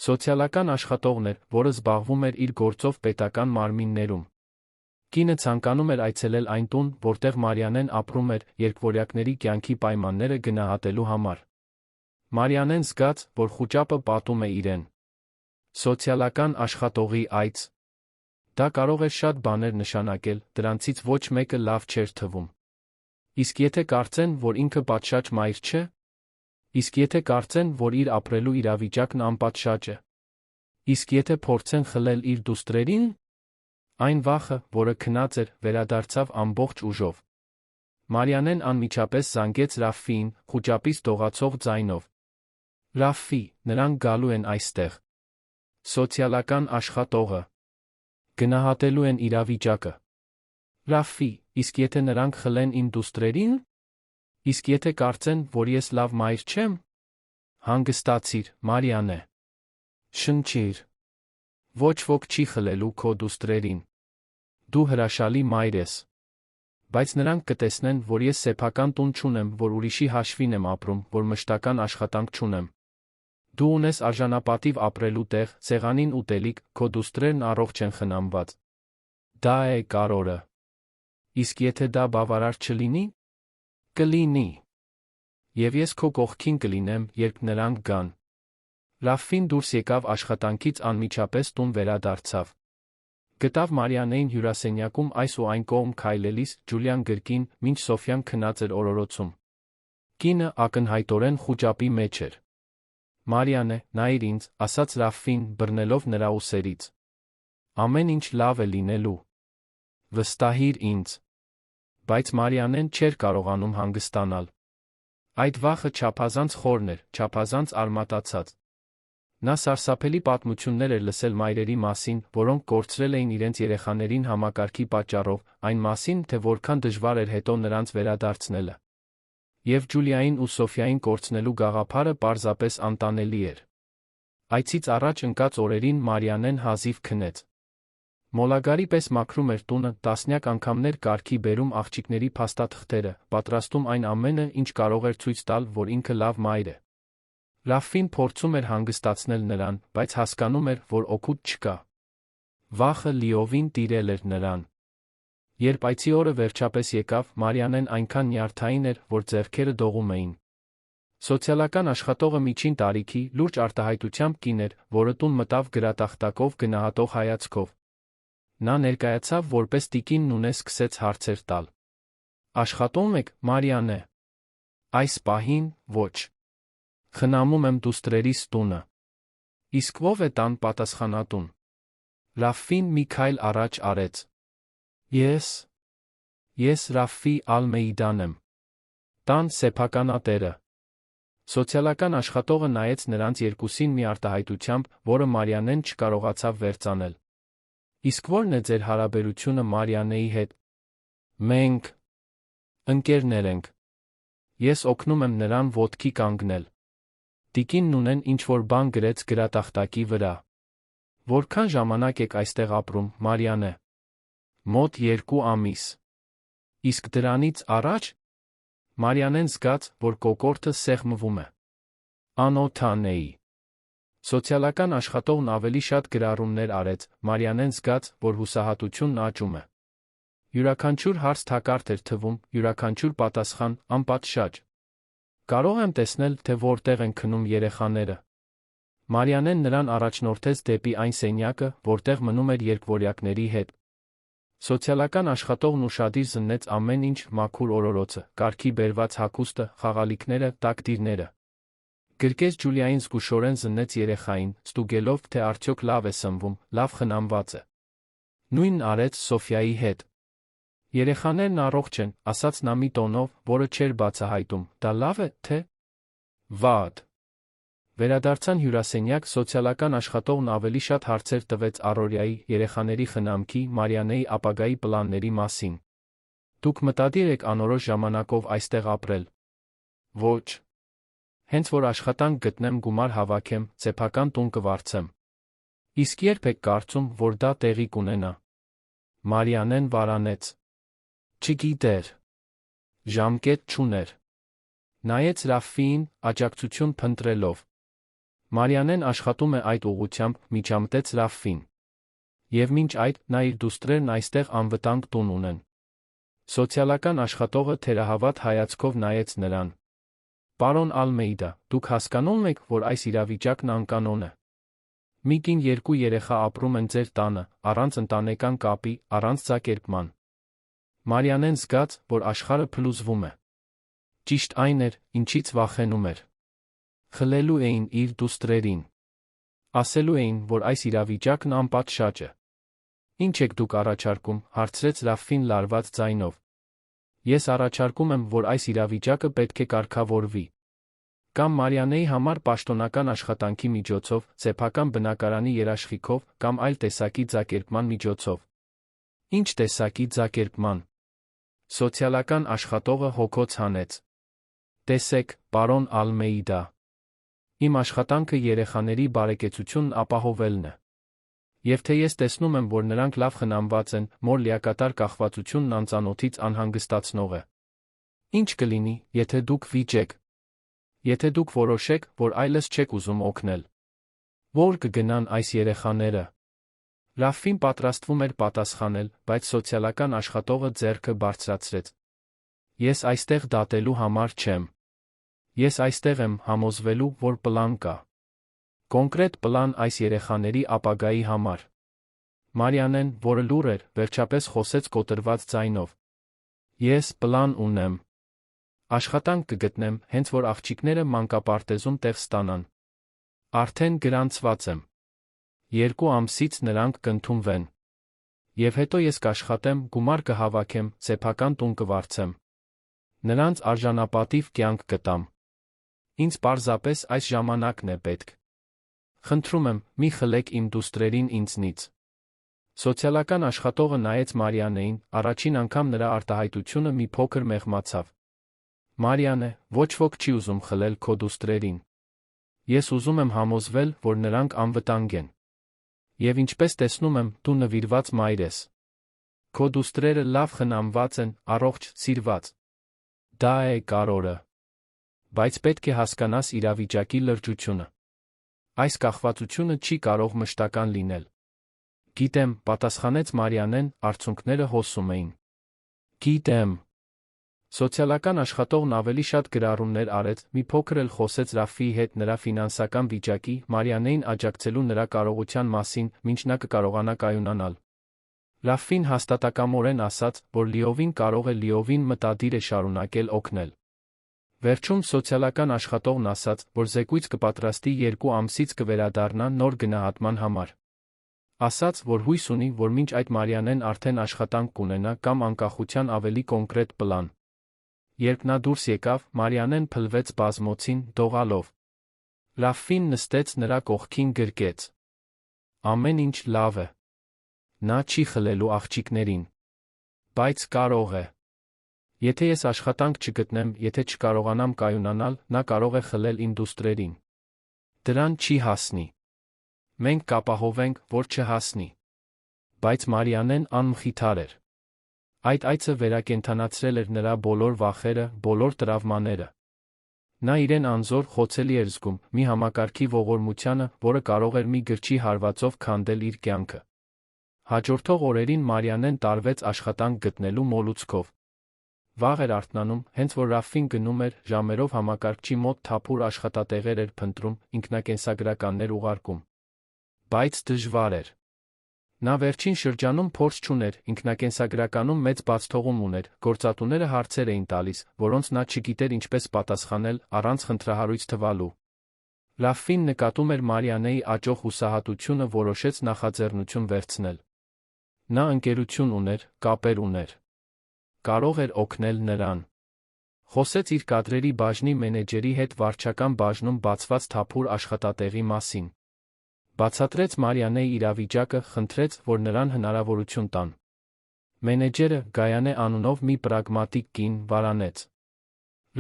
Սոցիալական աշխատողն էր, որը զբաղվում էր իր գործով պետական մարմիններում։ Կինը ցանկանում էր այցելել այն տուն, որտեղ Մարիանեն ապրում էր, երկվորյակների կյանքի պայմանները գնահատելու համար։ Մարիանեն զգաց, որ խուճապը պատում է իրեն։ Սոցիալական աշխատողի այց։ Դա կարող էր շատ բաներ նշանակել, դրանցից ոչ մեկը լավ չէր թվում։ Իսկ եթե կարծեն, որ ինքը պատշաճ մայր չէ։ Իսկ եթե կարծեն, որ իր ապրելու իրավիճակն անպատշաճ է։ Իսկ եթե փորձեն խլել իր դուստրերին։ Այն վախը, որը քնած էր, վերադարձավ ամբողջ ուժով։ Մարիանեն անմիջապես զանգեց Ռաֆֆիին, խուճապից դողացող ձայնով։ Ռաֆֆի, նրանք գալու են այստեղ։ Սոցիալական աշխատողը։ Գնահատելու են իրավիճակը։ Ռաֆֆի, իսկ եթե նրանք խլեն իմ դուստրերին։ Իսկ եթե կարծեն, որ ես լավ մայր չեմ։ Հանգստացիր, Մարիանե։ Շնչիր։ Ոչ ոք չի խլելու քո դուստրերին։ Դու հրաշալի մայր ես։ Բայց նրանք կտեսնեն, որ ես սեփական տուն չունեմ, որ ուրիշի հաշվին եմ ապրում, որ մշտական աշխատանք չունեմ։ Դու ունես արժանապատիվ ապրելու տեղ, սեղանին ուտելիք, քո դուստրերն առողջ են խնամված։ Դա է կարևորը։ Իսկ եթե դա բավարար չլինի։ Կլինի։ Եվ ես քո կողքին կլինեմ, երբ նրանք գան։ Ռաֆֆին դուրս եկավ աշխատանքից անմիջապես տուն վերադարձավ։ Գտավ Մարիանեին հյուրասենյակում այս ու այն կողմ քայլելիս, Ջուլիան գրկին, մինչ Սոֆյան քնած էր օրորոցում։ Կինը ակնհայտորեն խուճապի մեջ էր։ Մարիանե, նայիր ինձ, ասաց Ռաֆֆին, բռնելով նրա ուսերից։ Ամեն ինչ լավ է լինելու։ Վստահիր ինձ։ Բայց Մարիանեն չէր կարողանում հանգստանալ։ Այդ վախը չափազանց խորն էր, չափազանց արմատացած։ Նա սարսափելի պատմություններ էր լսել մայրերի մասին, որոնք կորցրել էին իրենց երեխաներին համակարգի պատճառով, այն մասին, թե որքան դժվար էր հետո նրանց վերադարձնելը։ Եվ Ջուլիային ու Սոֆիային կորցնելու գաղափարը պարզապես անտանելի էր։ Այցից առաջ ընկած օրերին Մարիանեն հազիվ քնեց։ Մոլագարի պես մաքրում էր տունը, տասնյակ անգամներ կարգի բերում աղջիկների փաստաթղթերը, պատրաստում այն ամենը, ինչ կարող էր ցույց տալ, որ ինքը լավ մայր է։ Ռաֆֆին փորձում էր հանգստացնել նրան, բայց հասկանում էր, որ օգուտ չկա։ Վախը լիովին տիրել էր նրան։ Երբ այցի օրը վերջապես եկավ, Մարիանեն այնքան նյարդային էր, որ ձեռքերը դողում էին։ Սոցիալական աշխատողը միջին տարիքի, լուրջ արտահայտությամբ կին էր, որը տուն մտավ գրատախտակով գնահատող հայացքով։ Նա ներկայացավ որպես տիկինն ու սկսեց հարցեր տալ։ Աշխատում եք, Մարիանե։ Այս պահին, ոչ։ Խնամում եմ դուստրերիս տունը։ Իսկ ով է տան պատասխանատուն։ Ռաֆֆին մի քայլ առաջ արեց։ Ես Ռաֆֆի Ալմեիդան եմ։ Տան սեփականատերը։ Սոցիալական աշխատողը նայեց նրանց երկուսին մի արտահայտությամբ, որը Մարիանեն չկարողացավ վերծանել։ Իսկ ո՞րն է ձեր հարաբերությունը Մարիանեի հետ։ Մենք ընկերներ ենք։ Ես օգնում եմ նրան ոտքի կանգնել։ Տիկինն ունեն ինչ-որ բան գրեց գրատախտակի վրա։ Որքան ժամանակ եք այստեղ ապրում, Մարիանե։ Մոտ 2 ամիս։ Իսկ դրանից առաջ։ Մարիանեն զգաց, որ կոկորդը սեղմվում է։ Անօթանեի։ Սոցիալական աշխատողն ավելի շատ գրառումներ արեց, Մարիանեն զգաց, որ հուսահատությունն աճում է։ Յուրաքանչյուր հարց թակարդ էր թվում, յուրաքանչյուր պատասխան անպատշաճ։ Կարող եմ տեսնել, թե որտեղ են քնում երեխաները։ Մարիանեն նրան առաջնորդեց դեպի այն սենյակը, որտեղ մնում էր երկվորյակների հետ։ Սոցիալական աշխատողն ուշադիր զննեց ամեն ինչ, մաքուր օրորոցը, կարգի բերված հագուստը, խաղալիքները, տակտիրները։ Գրկեց Ջուլիային զգուշորեն զննեց երեխային, ստուգելով, թե արդյոք լավ է սնվում, լավ խնամված է։ Նույնն արեց Սոֆիայի հետ։ Երեխաներն առողջ են, ասաց նա մի տոնով, որը չէր բացահայտում, դա լավ է, թե վատ։ Վերադարձան հյուրասենյակ, սոցիալական աշխատողն ավելի շատ հարցեր տվեց առօրյայի, երեխաների խնամքի, Մարիանեի ապագայի պլանների մասին։ Դուք մտադիր եք անորոշ ժամանակով այստեղ ապրել։ Ոչ։ Հենց որ աշխատանք գտնեմ, գումար հավաքեմ, սեփական տուն կվարձեմ։ Իսկ երբ եք կարծում, որ դա տեղի կունենա։ Մարիանեն վարանեց։ Չգիտեր։ Ժամկետ չուներ։ Նայեց Ռաֆֆիին, աջակցություն փնտրելով։ Մարիանեն աշխատում է այդ ուղղությամբ, միջամտեց Ռաֆֆին։ Եվ մինչ այդ, նա իր դուստրերն այստեղ անվտանգ տուն ունեն։ Սոցիալական աշխատողը թերահավատ հայացքով նայեց նրան։ Պարոն Ալմեիդա, դուք հասկանում եք, որ այս իրավիճակն անկանոն է։ Մի կին երկու երեխա ապրում են ձեր տանը, առանց ընտանեկան կապի, առանց ձակերպման։ Մարիանեն զգաց, որ աշխարհը փլուզվում է։ Ճիշտ այն էր, ինչից վախենում էր։ Խլելու էին իր դուստրերին։ Ասելու էին, որ այս իրավիճակն անպատշաճ է։ Ինչ եք դուք առաջարկում, հարցրեց Ռաֆֆին լարված ձայնով։ Ես առաջարկում եմ, որ այս իրավիճակը պետք է կարգավորվի։ Կամ Մարիանեի համար պաշտոնական աշխատանքի միջոցով, սեփական բնակարանի երաշխիքով, կամ այլ տեսակի ձակերպման միջոցով։ Ինչ տեսակի ձակերպման։ Սոցիալական աշխատողը հոգոց հանեց։ Տեսեք, պարոն Ալմեիդա։ Իմ աշխատանքը երեխաների բարեկեցությունն ապահովելն է։ Եվ թե ես տեսնում եմ, որ նրանք լավ խնամված են, մոր լիակատար կախվածությունն անծանոթից անհանգստացնող է։ Ինչ կլինի, եթե դուք վիճեք։ Եթե դուք որոշեք, որ այլս չեք ուզում օգնել։ Որ կգնան այս երեխաները։ Ռաֆֆին պատրաստվում էր պատասխանել, բայց սոցիալական աշխատողը ձեռքը բարձրացրեց։ Ես այստեղ դատելու համար չեմ։ Ես այստեղ եմ համոզվելու, որ պլան կա։ Կոնկրետ պլան այս երեխաների ապագայի համար։ Մարիանեն, որը լուռ էր, վերջապես խոսեց կոտրված ձայնով։ Ես պլան ունեմ։ Աշխատանք կգտնեմ, հենց որ աղջիկները մանկապարտեզում տեղ ստանան։ Արդեն գրանցված եմ։ 2 ամսից նրանք կընդունվեն։ Եվ հետո ես կաշխատեմ, գումար կհավաքեմ, սեփական տուն կվարձեմ։ Նրանց արժանապատիվ կյանք կտամ։ Ինձ պարզապես այս ժամանակն է պետք։ Խնդրում եմ, մի խլեք իմ դուստրերին ինձնից։ Սոցիալական աշխատողը նայեց Մարիանեին, առաջին անգամ նրա արտահայտությունը մի փոքր մեղմացավ։ Մարիանե, ոչ ոք չի ուզում խլել քո դուստրերին։ Ես ուզում եմ համոզվել, որ նրանք անվտանգ են։ Եվ ինչպես տեսնում եմ, դու նվիրված մայր ես։ Քո դուստրերը լավ խնամված են, առողջ, սիրված։ Դա է կարևորը։ Բայց պետք է հասկանաս իրավիճակի լրջությունը։ Այս կախվածությունը չի կարող մշտական լինել։ Գիտեմ, պատասխանեց Մարիանեն, արցունքները հոսում էին։ Գիտեմ։ Սոցիալական աշխատողն ավելի շատ գրառումներ արեց, մի փոքր էլ խոսեց Ռաֆֆիի հետ նրա ֆինանսական վիճակի, Մարիանեին աջակցելու նրա կարողության մասին, մինչ նա կկարողանա կայունանալ։ Ռաֆֆին հաստատակամորեն ասաց, որ լիովին կարող է, լիովին մտադիր է շարունակել օգնել։ Վերջում սոցիալական աշխատողն ասաց, որ զեկույց կպատրաստի 2 ամսից կվերադառնա նոր գնահատման համար։ Ասաց, որ հույս ունի, որ մինչ այդ Մարիանեն արդեն աշխատանք կունենա կամ անկախության ավելի կոնկրետ պլան։ Երբ նա դուրս եկավ, Մարիանեն փլվեց բազմոցին, դողալով։ Ռաֆֆին նստեց նրա կողքին գրկեց։ Ամեն ինչ լավ է։ Նա չի խլելու աղջիկներին։ Բայց կարող է։ Եթե ես աշխատանք չգտնեմ, եթե չկարողանամ կայունանալ, նա կարող է խլել իմ դուստրերին։ Դրան չի հասնի։ Մենք կապահովենք, որ չհասնի։ Բայց Մարիանեն անմխիթար էր։ Այդ այցը վերակենդանացրել էր նրա բոլոր վախերը, բոլոր տրավմաները։ Նա իրեն անզոր խոցելի էր զգում, մի համակարգի ողորմությանը, որը կարող էր մի գրչի հարվածով քանդել իր կյանքը։ Հաջորդող օրերին Մարիանեն տարվեց աշխատանք գտնելու մոլուցքով։ Վաղ էր արթնանում, հենց որ Ռաֆֆին գնում էր, ժամերով համակարգչի մոտ թափուր աշխատատեղեր էր փնտրում, ինքնակենսագրականներ ուղարկում։ Բայց դժվար էր։ Նա վերջին շրջանում փորձ չուներ, ինքնակենսագրականում մեծ բացթողում ուներ, գործատուները հարցեր էին տալիս, որոնց նա չգիտեր ինչպես պատասխանել, առանց խնդրահարույց թվալու։ Ռաֆֆին նկատում էր Մարիանեի աճող հուսահատությունը, որոշեց նախաձեռնություն վերցնել։ Նա ընկերություն ուներ, կապեր ուներ։ Կարող էր օգնել նրան։ Խոսեց իր կադրերի բաժնի մենեջերի հետ վարչական բաժնում բացված թափուր աշխատատեղի մասին։ Բացատրեց Մարիանեի իրավիճակը, խնդրեց, որ նրան հնարավորություն տան։ Մենեջերը, Գայանե անունով մի պրագմատիկ կին, վարանեց։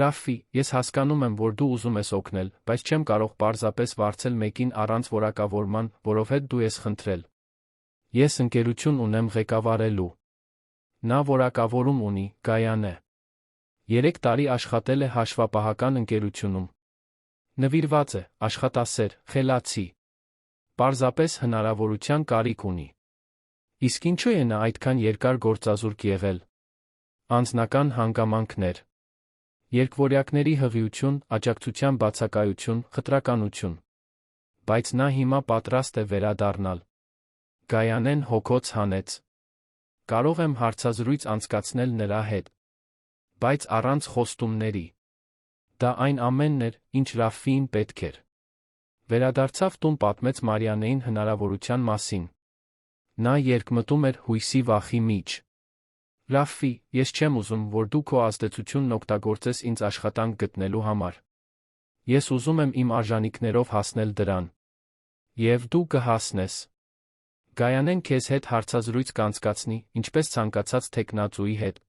Ռաֆֆի, ես հասկանում եմ, որ դու ուզում ես օգնել, բայց չեմ կարող պարզապես վարձել մեկին առանց որակավորման, որովհետև դու ես խնդրել։ Ես ընկերություն ունեմ ղեկավարելու։ Նա որակավորում ունի, Գայանե։ 3 տարի աշխատել է հաշվապահական ընկերությունում։ Նվիրված է, աշխատասեր, խելացի։ Պարզապես հնարավորության կարիք ունի։ Իսկ ինչու է նա այդքան երկար գործազուրկ եղել։ Անձնական հանգամանքներ։ Երկվորյակների հղիություն, աջակցության բացակայություն, խտրականություն։ Բայց նա հիմա պատրաստ է վերադառնալ։ Գայանեն հոգոց հանեց։ Կարող եմ հարցազրույց անցկացնել նրա հետ։ Բայց առանց խոստումների։ Դա այն ամենն էր, ինչ Ռաֆֆիին պետք էր։ Վերադարձավ տուն, պատմեց Մարիանեին հնարավորության մասին։ Նա երկմտում էր հույսի վախի մեջ։ Ռաֆֆի, ես չեմ ուզում, որ դու քո ազդեցությունն օգտագործես ինձ աշխատանք գտնելու համար։ Ես ուզում եմ իմ արժանինքներով հասնել դրան։ Եվ դու կհասնես։ Գայանեն քեզ հետ հարցազրույց կանցկացնի, ինչպես ցանկացած թեկնածուի հետ։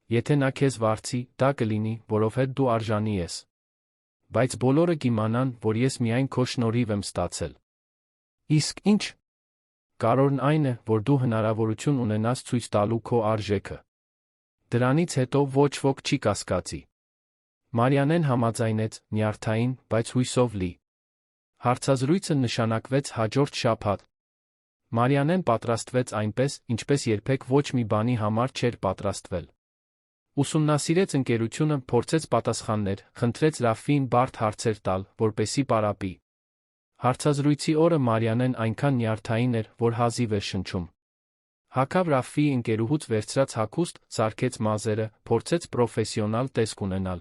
Եթե նա քեզ վարձի, դա կլինի, որովհետև դու արժանի ես։ Բայց բոլորը կիմանան, որ ես միայն քո շնորհիվ եմ ստացել։ Իսկ ինչ։ Կարևորն այն է, որ դու հնարավորություն ունենաս ցույց տալու քո արժեքը։ Դրանից հետո ոչ ոք չի կասկածի։ Մարիանեն համաձայնեց, նյարդային, բայց հույսով լի։ Հարցազրույցը նշանակվեց հաջորդ շաբաթ։ Մարիանեն պատրաստվեց այնպես, ինչպես երբեք ոչ մի բանի համար չէր պատրաստվել։ Ուսումնասիրեց ընկերությունը, փորձեց պատասխաններ, խնդրեց Ռաֆֆիին բարդ հարցեր տալ, որպեսզի պարապի։ Հարցազրույցի օրը Մարիանեն այնքան նյարդային էր, որ հազիվ էր շնչում։ Հագավ Ռաֆֆիի ընկերուհուց վերցրած հագուստ, սարքեց մազերը, փորձեց պրոֆեսիոնալ տեսք ունենալ։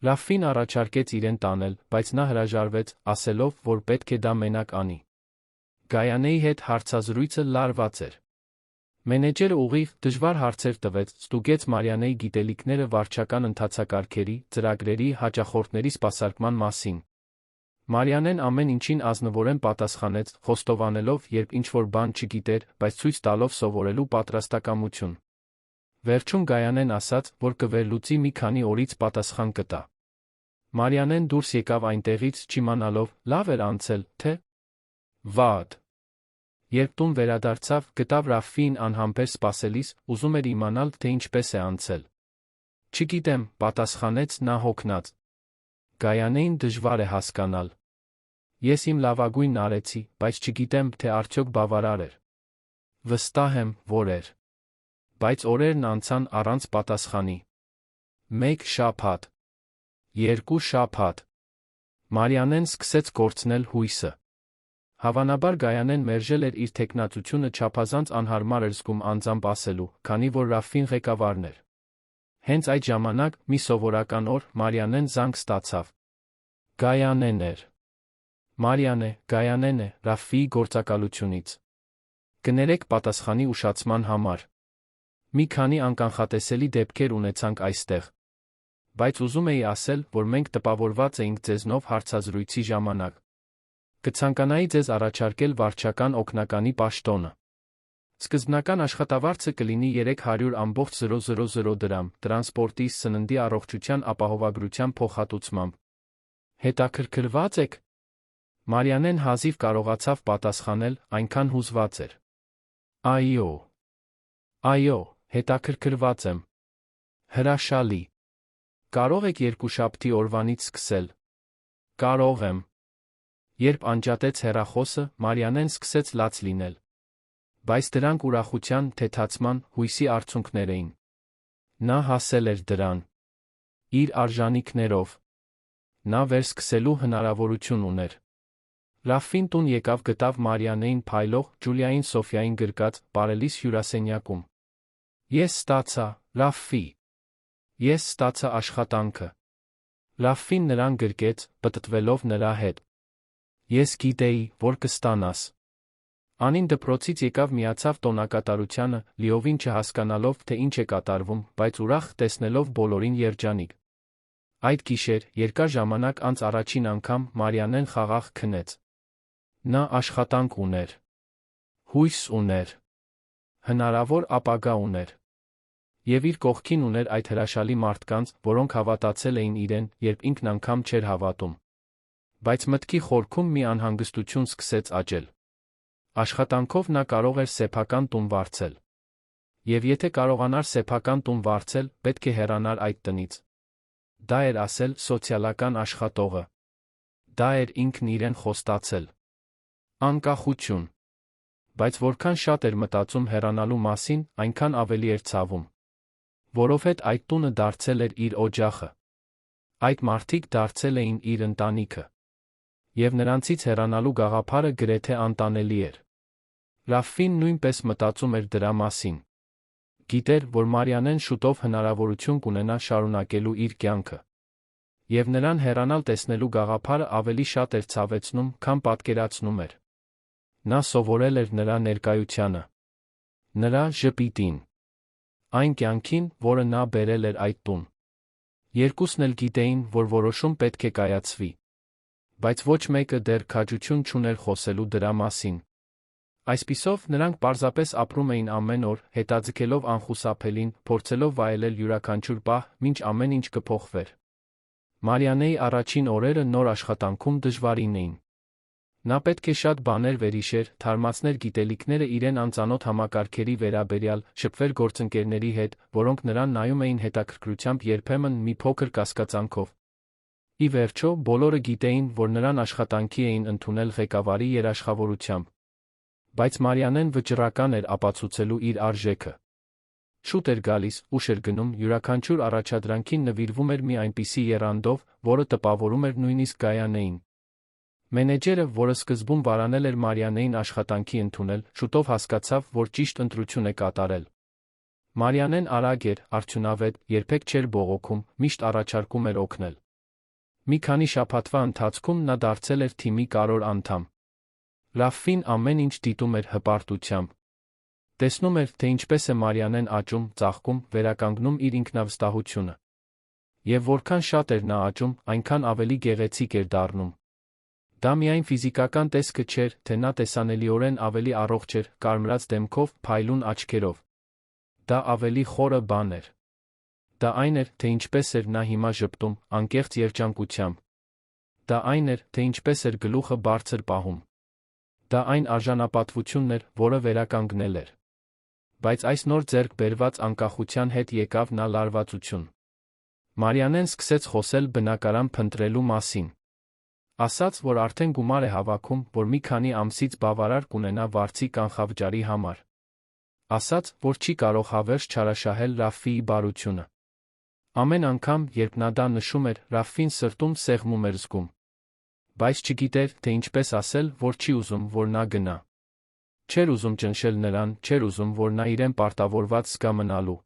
Ռաֆֆին առաջարկեց իրեն տանել, բայց նա հրաժարվեց, ասելով, որ պետք է դա մենակ անի։ Գայանեի հետ հարցազրույցը լարված էր։ Մենեջերը ուղիղ, դժվար հարցեր տվեց, ստուգեց Մարիանեի գիտելիքները վարչական ընթացակարգերի, ծրագրերի, հաճախորդների սպասարկման մասին։ Մարիանեն ամեն ինչին ազնվորեն պատասխանեց, խոստովանելով, երբ ինչ-որ բան չգիտեր, բայց ցույց տալով սովորելու պատրաստակամություն։ Վերջում Գայանեն ասաց, որ կվերլուծի մի քանի օրից պատասխան կտա։ Մարիանեն դուրս եկավ այնտեղից, չիմանալով, լավ էր անցել, թե վատ։ Երբ տուն վերադարձավ, գտավ Ռաֆֆիին անհամբեր սպասելիս, ուզում էր իմանալ, թե ինչպես է անցել։ Չգիտեմ, պատասխանեց նա հոգնած։ Գայանեին դժվար է հասկանալ։ Ես իմ լավագույնն արեցի, բայց չգիտեմ, թե արդյոք բավարար էր։ Վստահ եմ, որ էր։ Բայց օրերն անցան առանց պատասխանի։ 1 շաբաթ։ 2 շաբաթ։ Մարիանեն սկսեց կորցնել հույսը։ Հավանաբար Գայանեն մերժել էր իր թեկնածությունը, չափազանց անհարմար էր զգում անձամբ ասելու, քանի որ Ռաֆֆին ղեկավարն էր։ Հենց այդ ժամանակ, մի սովորական օր, Մարիանեն զանգ ստացավ։ Գայանեն էր։ Մարիանե, Գայանեն է, Ռաֆֆիի գործակալությունից։ Կներեք պատասխանի ուշացման համար։ Մի քանի անկանխատեսելի դեպքեր ունեցանք այստեղ։ Բայց ուզում էի ասել, որ մենք տպավորված էինք ձեզնով հարցազրույցի ժամանակ։ Կցանկանայի ձեզ առաջարկել վարչական օգնականի պաշտոնը։ Սկզբնական աշխատավարձը կլինի 300,000 դրամ, տրանսպորտի, սննդի, առողջության ապահովագրության փոխհատուցմամբ։ Հետաքրքրված եք։ Մարիանեն հազիվ կարողացավ պատասխանել, այնքան հուզված էր։ Այո, հետաքրքրված եմ։ Հրաշալի։ Կարող եք երկուշաբթի օրվանից սկսել։ Կարող եմ։ Երբ անջատեց հեռախոսը, Մարիանեն սկսեց լաց լինել։ Բայց դրանք ուրախության, թեթացման, հույսի արդյունքներ էին։ Նա հասել էր դրան։ Իր արժանինքներով։ Նա վերսկսելու հնարավորություն ուներ։ Ռաֆֆին տուն եկավ, գտավ Մարիանեին փայլող, Ջուլիային Սոֆիային գրկած, բարելիս հյուրասենյակում։ Ես ստացա, Ռաֆֆի։ Ես ստացա աշխատանքը։ Ռաֆֆին նրան գրկեց, պտտվելով նրա հետ։ Ես գիտեի, որ կստանաս։ Անին դպրոցից եկավ, միացավ տոնակատարությանը, լիովին չհասկանալով, թե ինչ է կատարվում, բայց ուրախ տեսնելով բոլորին երջանիկ։ Այդ գիշեր, երկար ժամանակ անց առաջին անգամ, Մարիանեն խաղաղ քնեց։ Նա աշխատանք ուներ։ Հույս ուներ։ Հնարավոր ապագա ուներ։ Եվ իր կողքին ուներ այդ հրաշալի մարդկանց, որոնք հավատացել էին իրեն, երբ ինքն անգամ չէր հավատում։ Բայց մտքի խորքում մի անհանգստություն սկսեց աճել։ Աշխատանքով նա կարող էր սեփական տուն վարձել։ Եվ եթե կարողանար սեփական տուն վարձել, պետք է հեռանար այդ տնից։ Դա էր ասել սոցիալական աշխատողը։ Դա էր ինքն իրեն խոստացել։ Անկախություն։ Բայց որքան շատ էր մտածում հեռանալու մասին, այնքան ավելի էր ցավում։ Որովհետև այդ տունը դարձել էր իր օջախը։ Այդ մարդիկ դարձել էին իր ընտանիքը։ Եվ նրանցից հեռանալու գաղափարը գրեթե անտանելի էր։ Ռաֆին նույնպես մտածում էր դրա մասին։ Գիտեր, որ Մարիանեն շուտով հնարավորություն կունենա շարունակելու իր կյանքը։ Եվ նրան հեռանալ տեսնելու գաղափարը ավելի շատ էր ցավեցնում, քան պատկերացնում էր։ Նա սովորել էր նրա ներկայությանը, նրա ժպիտին, այն կյանքին, որը նա բերել էր այդ տուն։ Երկուսն էլ գիտեին, որ որոշում պետք է կայացվի։ Բայց ոչ մեկը դեռ քաջություն չուներ խոսելու դրա մասին։ Այսպիսով, նրանք պարզապես ապրում էին ամեն օր, հետաձգելով անխուսափելին, փորձելով վայելել յուրաքանչյուր պահ, մինչ ամեն ինչ կփոխվեր։ Մարիանեի առաջին օրերը նոր աշխատանքում դժվարին էին։ Նա պետք է շատ բաներ վերհիշեր, թարմացներ գիտելիքները իրեն անծանոթ համակարգերի վերաբերյալ, շփվեր գործընկերների հետ, որոնք նրան նայում էին հետաքրքրությամբ, երբեմն մի փոքր կասկածանքով։ Ի վերջո, բոլորը գիտեին, որ նրան աշխատանքի էին ընդունել ղեկավարի երաշխավորությամբ։ Բայց Մարիանեն վճռական էր ապացուցելու իր արժեքը։ Շուտ էր գալիս, ուշ էր գնում, յուրաքանչյուր առաջադրանքին նվիրվում էր մի այնպիսի եռանդով, որը տպավորում էր նույնիսկ Գայանեին։ Մենեջերը, որը սկզբում վարանել էր Մարիանեին աշխատանքի ընդունել, շուտով հասկացավ, որ ճիշտ ընտրություն է կատարել։ Մարիանեն արագ էր, արդյունավետ, երբեք չէր բողոքում, միշտ առաջարկում էր օգնել։ Մի քանի շաբաթվա ընթացքում նա դարձել էր թիմի կարևոր անդամ։ Ռաֆին ամեն ինչ դիտում էր հպարտությամբ։ Տեսնում էր, թե ինչպես է Մարիանեն աճում, ծաղկում, վերականգնում իր ինքնավստահությունը։ Եվ որքան շատ էր նա աճում, այնքան ավելի գեղեցիկ էր դառնում։ Դա միայն ֆիզիկական տեսքը չէր, թե նա տեսանելիորեն ավելի առողջ էր, կարմրած դեմքով, փայլուն աչքերով։ Դա ավելի խորը բան էր։ Դա այն էր, թե ինչպես էր նա հիմա ժպտում, անկեղծ երջանկությամբ։ Դա այն էր, թե ինչպես էր գլուխը բարձր պահում։ Դա այն արժանապատվությունն էր, որը վերականգնել էր։ Բայց այս նոր ձեռք բերված անկախության հետ եկավ նա լարվածություն։ Մարիանեն սկսեց խոսել բնակարան փնտրելու մասին։ Ասաց, որ արդեն գումար է հավաքում, որ մի քանի ամսից բավարար կունենա վարձի կանխավճարի համար։ Ասաց, որ չի կարող հավերժ չարաշահել Ռաֆիի բարությունը։ Ամեն անգամ, երբ նա դա նշում էր, Ռաֆին սրտում սեղմում էր զգում։ Բայց չգիտեր, թե ինչպես ասել, որ չի ուզում, որ նա գնա։ Չէր ուզում ճնշել նրան, չէր ուզում, որ նա իրեն պարտավորված զգա մնալու։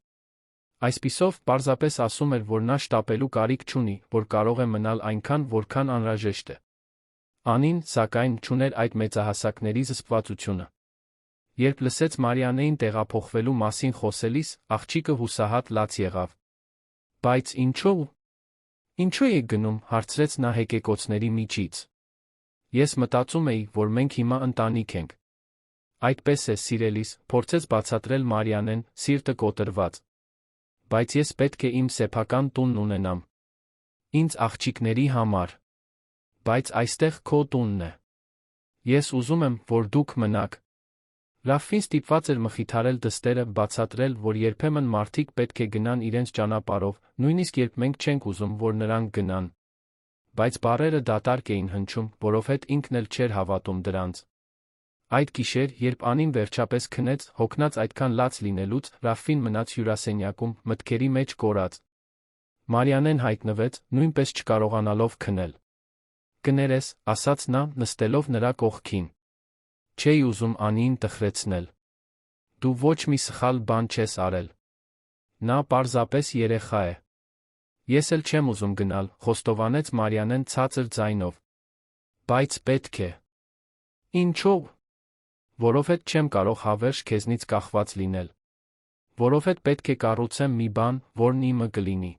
Այսպիսով, պարզապես ասում էր, որ նա շտապելու կարիք չունի, որ կարող է մնալ այնքան, որքան անհրաժեշտ է։ Անին, սակայն, չուներ այդ մեծահասակների զսպվածությունը։ Երբ լսեց Մարիանեին տեղափոխվելու մասին խոսելիս, աղջիկը հուսահատ լաց եղավ։ Բայց ինչո՞ւ։ Ինչո՞ւ եք գնում, հարցրեց նա հեկեկոցների միջից։ Ես մտածում էի, որ մենք հիմա ընտանիք ենք։ Այդպես է, սիրելիս, փորձեց բացատրել Մարիանեն, սիրտը կոտրված։ Բայց ես պետք է իմ սեփական տունն ունենամ։ Ինձ աղջիկների համար։ Բայց այստեղ քո տունն է։ Ես ուզում եմ, որ դուք մնաք։ Ռաֆին ստիպված էր մխիթարել դստերը, բացատրել, որ երբեմն մարդիկ պետք է գնան իրենց ճանապարհով, նույնիսկ երբ մենք չենք ուզում, որ նրանք գնան։ Բայց բառերը դատարկ էին հնչում, որովհետև ինքն էլ չէր հավատում դրանց։ Այդ գիշեր, երբ Անին վերջապես քնեց, հոգնած այդքան լաց լինելուց, Ռաֆին մնաց հյուրասենյակում, մտքերի մեջ կորած։ Մարիանեն հայտնվեց, նույնպես չկարողանալով քնել։ Կներես, ասաց նա, նստելով նրա կողքին։ Չէի ուզում Անիին տխրեցնել։ Դու ոչ մի սխալ բան չես արել։ Նա պարզապես երեխա է։ Ես էլ չեմ ուզում գնալ, խոստովանեց Մարիանեն ցածր ձայնով։ Բայց պետք է։ Ինչո՞վ։ Որովհետև չեմ կարող հավերժ քեզնից կախված լինել։ Որովհետև պետք է կառուցեմ մի բան, որն իմը կլինի։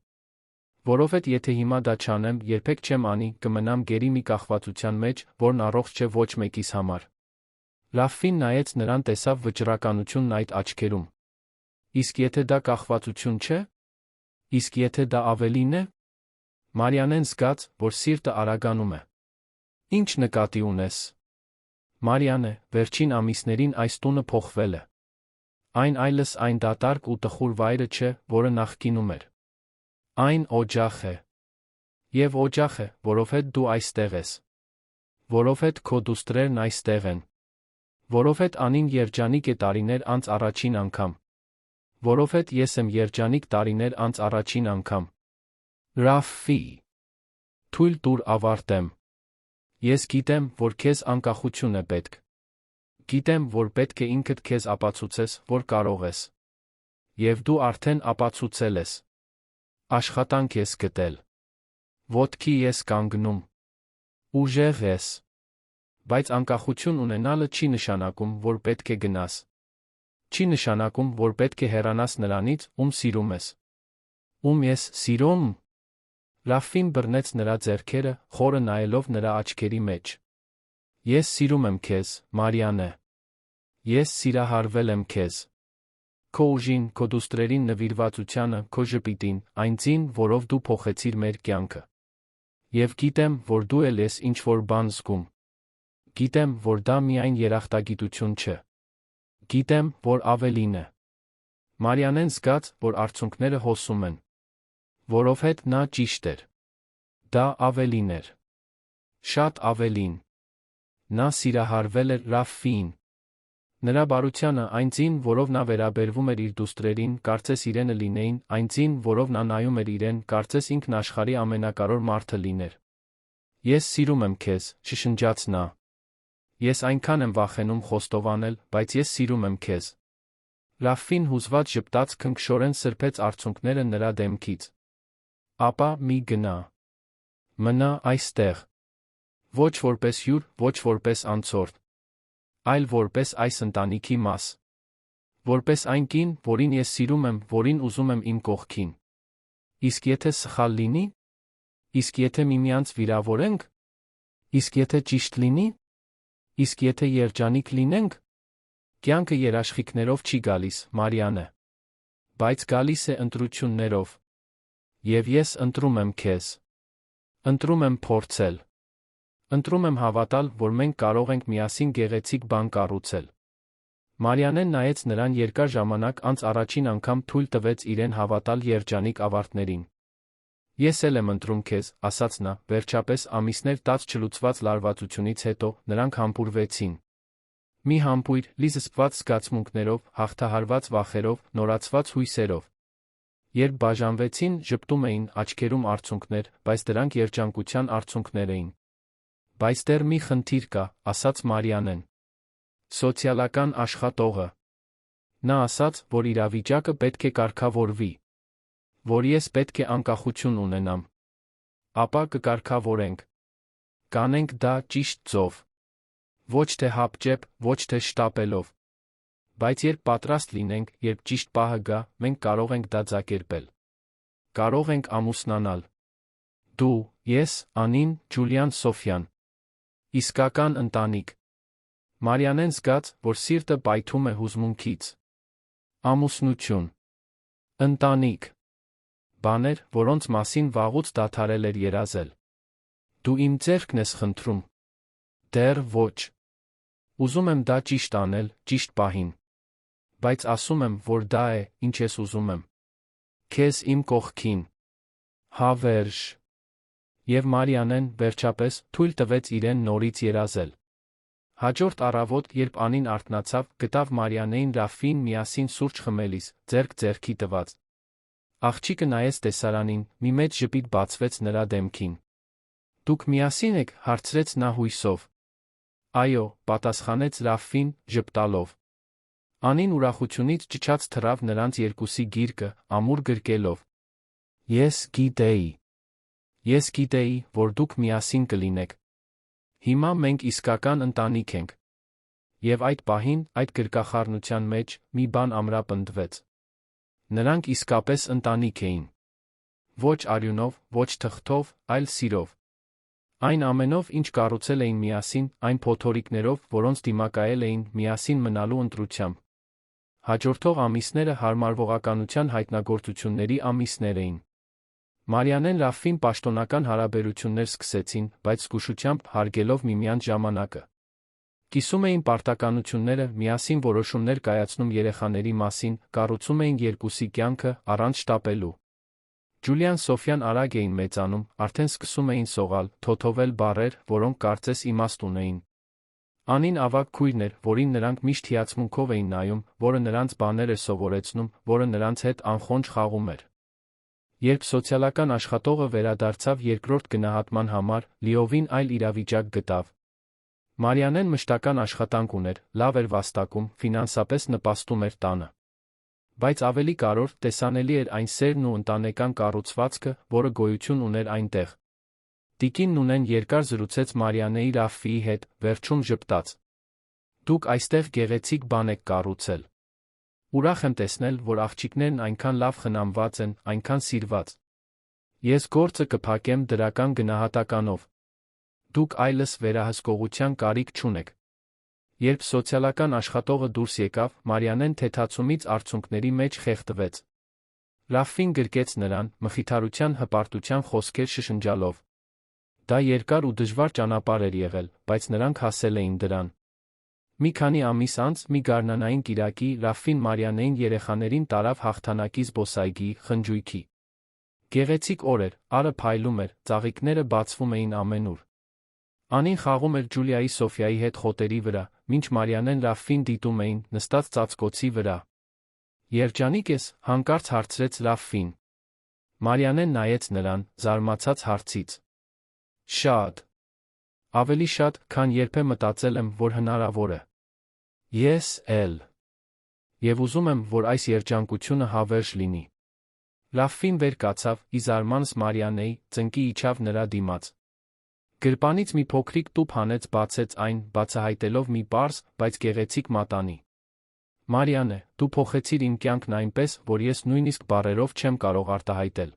Որովհետև եթե հիմա դա չանեմ, երբեք չեմ անի, կմնամ գերի մի կախվածության մեջ, որն առողջ չէ ոչ մեկիս համար։ Ռաֆին նայեց նրան, տեսավ վճռականությունն այդ աչքերում։ Իսկ եթե դա կախվածություն չէ։ Իսկ եթե դա ավելին է։ Մարիանեն զգաց, որ սիրտը արագանում է։ Ինչ նկատի ունես։ Մարիանե, վերջին ամիսներին այս տունը փոխվել է։ Այն այլս այն դատարկ ու տխուր վայրը չէ, որը նախկինում էր։ Այն օջախ է։ Եվ օջախ է, որովհետ դու այստեղ ես։ Որովհետ քո դուստրերն այստեղ են։ Որովհետ անին երջանիկ է տարիներ անց առաջին անգամ։ Որովհետ ես եմ երջանիկ տարիներ անց առաջին անգամ։ Ռաֆֆի։ Թույլ տուր ավարտեմ։ Ես գիտեմ, որ քեզ անկախություն է պետք։ Գիտեմ, որ պետք է ինքդ քեզ ապացուցես, որ կարող ես։ Եվ դու արդեն ապացուցել ես։ Աշխատանք ես գտել։ Ոտքի ես կանգնում։ Ուժեղ ես։ Բայց անկախություն ունենալը չի նշանակում, որ պետք է գնաս։ Չի նշանակում, որ պետք է հեռանաս նրանից, ում սիրում ես։ Ում ես սիրում։ Ռաֆֆին բռնեց նրա ձեռքերը, խորը նայելով նրա աչքերի մեջ։ Ես սիրում եմ քեզ, Մարիանե։ Ես սիրահարվել եմ քեզ։ Քո ուժին, քո դուստրերին նվիրվածությանը, քո ժպիտին, այն ձին, որով դու փոխեցիր մեր կյանքը։ Եվ գիտեմ, որ դու էլ ես ինչ-որ բան զգում։ Գիտեմ, որ դա միայն երախտագիտություն չէ։ Գիտեմ, որ ավելին է։ Մարիանեն զգաց, որ արցունքները հոսում են։ Որովհետ նա ճիշտ էր։ Դա ավելին էր։ Շատ ավելին։ Նա սիրահարվել էր Ռաֆֆիին։ Նրա բարությանը, այն ձին, որով նա վերաբերվում էր իր դուստրերին, կարծես իրենը լինեին, այն ձին, որով նա նայում էր իրեն, կարծես ինքն աշխարհի ամենակարևոր մարդը լիներ։ Ես սիրում եմ քեզ, շշնջաց նա։ Ես այնքան եմ վախենում խոստովանել, բայց ես սիրում եմ քեզ։ Ռաֆֆին հուզված ժպտաց քնքշորեն սրբեց արցունքները նրա դեմքից։ Ապա մի գնա։ Մնա այստեղ։ Ոչ որպես հյուր, ոչ որպես անցորդ, այլ որպես այս ընտանիքի մաս։ Որպես այն կին, որին ես սիրում եմ, որին ուզում եմ իմ կողքին։ Իսկ եթե սխալ լինի։ Իսկ եթե միմյանց վիրավորենք։ Իսկ եթե ճիշտ լինի։ Իսկ եթե երջանիկ լինենք։ Կյանքը երաշխիքներով չի գալիս, Մարիանե։ Բայց գալիս է ընտրություններով։ Եվ ես ընտրում եմ քեզ։ Ընտրում եմ փորձել։ Ընտրում եմ հավատալ, որ մենք կարող ենք միասին գեղեցիկ բան կառուցել։ Մարիանեն նայեց նրան երկար ժամանակ անց առաջին անգամ թույլ տվեց իրեն հավատալ երջանիկ ավարտներին։ Ես էլ եմ ընտրում քեզ, ասաց նա, վերջապես ամիսներ տաց չլուծված լարվածությունից հետո նրանք համբուրվեցին։ Մի համբույր, լի զսպված զգացմունքներով, հաղթահարված վախերով, նորացված հույսերով։ Երբ բաժանվեցին, ժպտում էին, աչքերում արցունքներ, բայց դրանք երջանկության արցունքներ էին։ Բայց դեռ մի խնդիր կա, ասաց Մարիանեն։ Սոցիալական աշխատողը։ Նա ասաց, որ իրավիճակը պետք է կարգավորվի։ Որ ես պետք է անկախություն ունենամ։ Ապա կկարգավորենք։ Կանենք դա ճիշտ ձով։ Ոչ թե հապճեպ, ոչ թե շտապելով։ Բայց երբ պատրաստ լինենք, երբ ճիշտ պահը գա, մենք կարող ենք դա ձակերպել։ Կարող ենք ամուսնանալ։ Դու, ես, Անին, Ջուլիան, Սոֆյան։ Իսկական ընտանիք։ Մարիանեն զգաց, որ սիրտը պայթում է հուզմունքից։ Ամուսնություն։ Ընտանիք։ Բաներ, որոնց մասին վաղուց դադարել էր երազել։ Դու իմ ձեռքն ես խնդրում։ Դեռ ոչ։ Ուզում եմ դա ճիշտ անել, ճիշտ պահին։ Բայց ասում եմ, որ դա է, ինչ ես ուզում եմ։ Քեզ իմ կողքին։ Հավերժ։ Եվ Մարիանեն, վերջապես, թույլ տվեց իրեն նորից երազել։ Հաջորդ առավոտ, երբ Անին արթնացավ, գտավ Մարիանեին Ռաֆֆին միասին սուրճ խմելիս, ձեռք ձեռքի տված։ Աղջիկը նայեց տեսարանին, մի մեծ ժպիտ բացվեց նրա դեմքին։ Դուք միասին եք, հարցրեց նա հույսով։ Այո, պատասխանեց Ռաֆֆին, ժպտալով։ Անին ուրախությունից ճչաց թռավ նրանց երկուսի գիրկը, ամուր գրկելով։ Ես գիտեի։ Ես գիտեի, որ դուք միասին կլինեք։ Հիմա մենք իսկական ընտանիք ենք։ Եվ այդ պահին, այդ գրկախառնության մեջ, մի բան ամրապնդվեց։ Նրանք իսկապես ընտանիք էին։ Ոչ արյունով, ոչ թղթով, այլ սիրով։ Այն ամենով, ինչ կառուցել էին միասին, այն փոթորիկներով, որոնց դիմակայել էին միասին մնալու ընտրությամբ։ Հաջորդող ամիսները հարմարվողականության հայտնագործությունների ամիսներ էին։ Մարիանեն Ռաֆֆին պաշտոնական հարաբերություններ սկսեցին, բայց զգուշությամբ հարգելով միմյանց ժամանակը։ Կիսում էին պարտականությունները, միասին որոշումներ կայացնում երեխաների մասին, կառուցում էին երկուսի կյանքը, առանց շտապելու։ Ջուլիան Սոֆյան արագ էին մեծանում, արդեն սկսում էին սողալ, թոթովել բառեր, որոնք կարծես իմաստ ունեին։ Անին ավագ քույրն էր, որին նրանք միշտ հիացմունքով էին նայում, որը նրանց բաներ էր սովորեցնում, որը նրանց հետ անխոնջ խաղում էր։ Երբ սոցիալական աշխատողը վերադարձավ երկրորդ գնահատման համար, լիովին այլ իրավիճակ գտավ։ Մարիանեն մշտական աշխատանք ուներ, լավ էր վաստակում, ֆինանսապես նպաստում էր տանը։ Բայց ավելի կարևոր, տեսանելի էր այն սերն ու ընտանեկան կառուցվածքը, որը գոյություն ուներ այնտեղ։ Տիկին Նունեն երկար զրուցեց Մարիանեի Ռաֆֆիի հետ, վերջում ժպտաց. «Դուք այստեղ գեղեցիկ բան եք կառուցել։ Ուրախ եմ տեսնել, որ աղջիկներն այնքան լավ խնամված են, այնքան սիրված։ Ես գործը կփակեմ դրական գնահատականով։ Դուք այլս վերահսկողության կարիք չունեք»։ Երբ սոցիալական աշխատողը դուրս եկավ, Մարիանեն թեթացումից արցունքների մեջ խեղդվեց։ Ռաֆֆին գրկեց նրան, մխիթարության հպարտության խոսքեր շշնջալով։ Դա երկար ու դժվար ճանապարհ էր եղել, բայց նրանք հասել էին դրան։ Մի քանի ամիս անց, մի գարնանային կիրակի, Ռաֆֆին Մարիանեին երեխաներին տարավ հաղթանակի զբոսայգի, խնջույքի։ Գեղեցիկ օր էր, արը փայլում էր, ծաղիկները բացվում էին ամենուր։ Անին խաղում էր Ջուլիայի Սոֆյայի հետ խոտերի վրա, մինչ Մարիանեն Ռաֆֆին դիտում էին, նստած ծածկոցի վրա։ «Երջանիկ ես», հանկարծ հարցրեց Ռաֆֆին։ Մարիանեն նայեց նրան, զարմացած հարցից։ «Շատ։ Ավելի շատ, քան երբեք մտածել եմ, որ հնարավոր է։ Ես էլ։ Եվ ուզում եմ, որ այս երջանկությունը հավերժ լինի»։ Ռաֆֆին վեր կացավ, ի զարմանս Մարիանեի, ծնկի իջավ նրա դիմաց։ Գրպանից մի փոքրիկ տուփ հանեց, բացեց այն, բացահայտելով մի պարզ, բայց գեղեցիկ մատանի։ «Մարիանե, դու փոխեցիր իմ կյանքն այնպես, որ ես նույնիսկ բառերով չեմ կարող արտահայտել։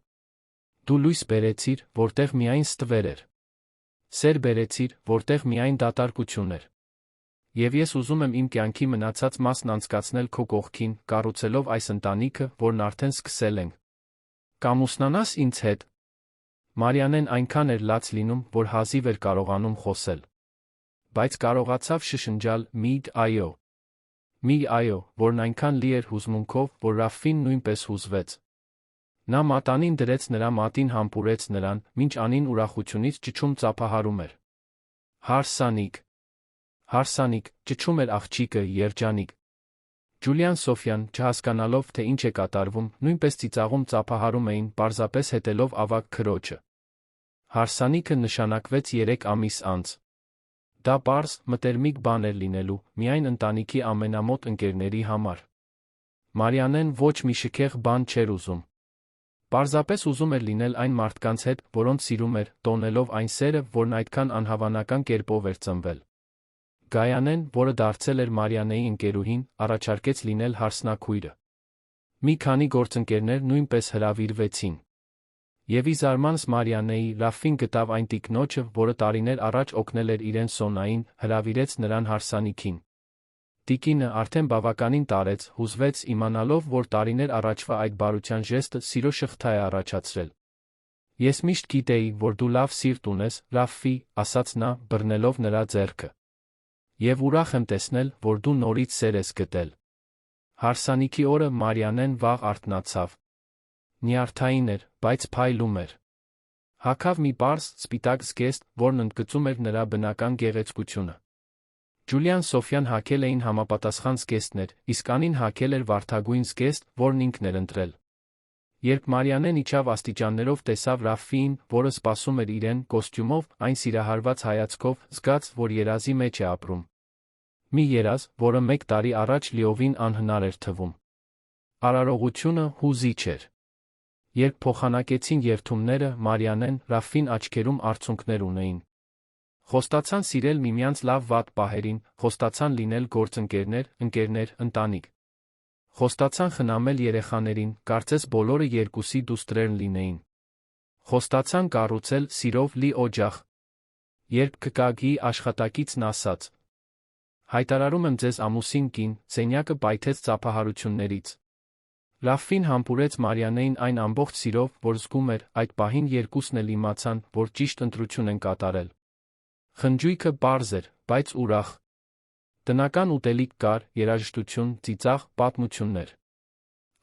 Դու լույս բերեցիր, որտեղ միայն ստվեր էր։ Սեր բերեցիր, որտեղ միայն դատարկություն էր։ Եվ ես ուզում եմ իմ կյանքի մնացած մասն անցկացնել քո կողքին, կառուցելով այս ընտանիքը, որն արդեն սկսել ենք։ Կամուսնանաս ինձ հետ։ Մարիանեն այնքան էր լաց լինում, որ հազիվ էր կարողանում խոսել։ Բայց կարողացավ շշնջալ մի այո։ Մի այո, որն այնքան լի էր հուզմունքով, որ Ռաֆֆին նույնպես հուզվեց։ Նա մատանին դրեց նրա մատին, համբուրեց նրան, մինչ Անին ուրախությունից ճչում ծափահարում էր։ Հարսանիք։ Հարսանիք, ճչում էր աղջիկը, երջանիկ։ Ջուլիան Սոֆյան, չհասկանալով, թե ինչ է կատարվում, նույնպես ծիծաղում ծափահարում էին, պարզապես հետելով ավագ քրոջը։ Հարսանիքը նշանակվեց 3 ամիս անց։ Դա պարզ, մտերմիկ բան էր լինելու, միայն ընտանիքի ամենամոտ ընկերների համար։ Մարիանեն ոչ մի շքեղ բան չէր ուզում։ Պարզապես ուզում էր լինել այն մարդկանց հետ, որոնց սիրում էր, տոնելով այն սերը, որն այդքան անհավանական կերպով էր ծնվել։ Գայանեն, որը դարձել էր Մարիանեի ընկերուհին, առաջարկեց լինել հարսնաքույրը։ Մի քանի գործընկերներ նույնպես հրավիրվեցին։ Եվ ի զարմանս Մարիանեի, Ռաֆֆին գտավ այն տիկնոջը, որը տարիներ առաջ օգնել էր իրեն Սոնային, հրավիրեց նրան հարսանիքին։ Տիկինը արդեն բավականին տարեց, հուզվեց, իմանալով, որ տարիներ առաջվա այդ բարության ժեստը սիրո շղթա է առաջացրել։ Ես միշտ գիտեի, որ դու լավ սիրտ ունես, Ռաֆֆի, ասաց նա, բռնելով նրա ձեռքը։ Եվ ուրախ եմ տեսնել, որ դու նորից սեր ես գտել։ Հարսանիքի օրը Մարիանեն վաղ արթնացավ։ Նյարդային էր, բայց փայլում էր։ Հագավ մի պարզ, սպիտակ զգեստ, որն ընդգծում էր նրա բնական գեղեցկությունը։ Ջուլիան Սոֆյան հագել էին համապատասխան զգեստներ, իսկ Անին հագել էր վարդագույն զգեստ, որն ինքն էր ընտրել։ Երբ Մարիանեն իջավ աստիճաններով, տեսավ Ռաֆֆիին, որը սպասում էր իրեն, կոստյումով, այն սիրահարված հայացքով, զգաց, որ երազի մեջ է ապրում։ Մի երազ, որը 1 տարի առաջ լիովին անհնար էր թվում։ Արարողությունը հուզիչ էր։ Երբ փոխանակեցին երդումները, Մարիանեն, Ռաֆֆին աչքերում արցունքներ ունեին։ Խոստացան սիրել միմյանց լավ-վատ պահերին, խոստացան լինել գործընկերներ, ընկերներ, ընտանիք։ Խոստացան խնամել երեխաներին, կարծես բոլորը երկուսի դուստրերն լինեին։ Խոստացան կառուցել սիրով լի օջախ։ Երբ ԿԿԳ-ի աշխատակիցն ասաց. «Հայտարարում եմ ձեզ ամուսին կին», սենյակը պայթեց ծափահարություններից։ Ռաֆֆին համբուրեց Մարիանեին այն ամբողջ սիրով, որ զգում էր, այդ պահին երկուսն էլ իմացան, որ ճիշտ ընտրություն են կատարել։ Խնջույքը պարզ էր, բայց ուրախ։ Տնական ուտելիք կար, երաժշտություն, ծիծաղ, պատմություններ։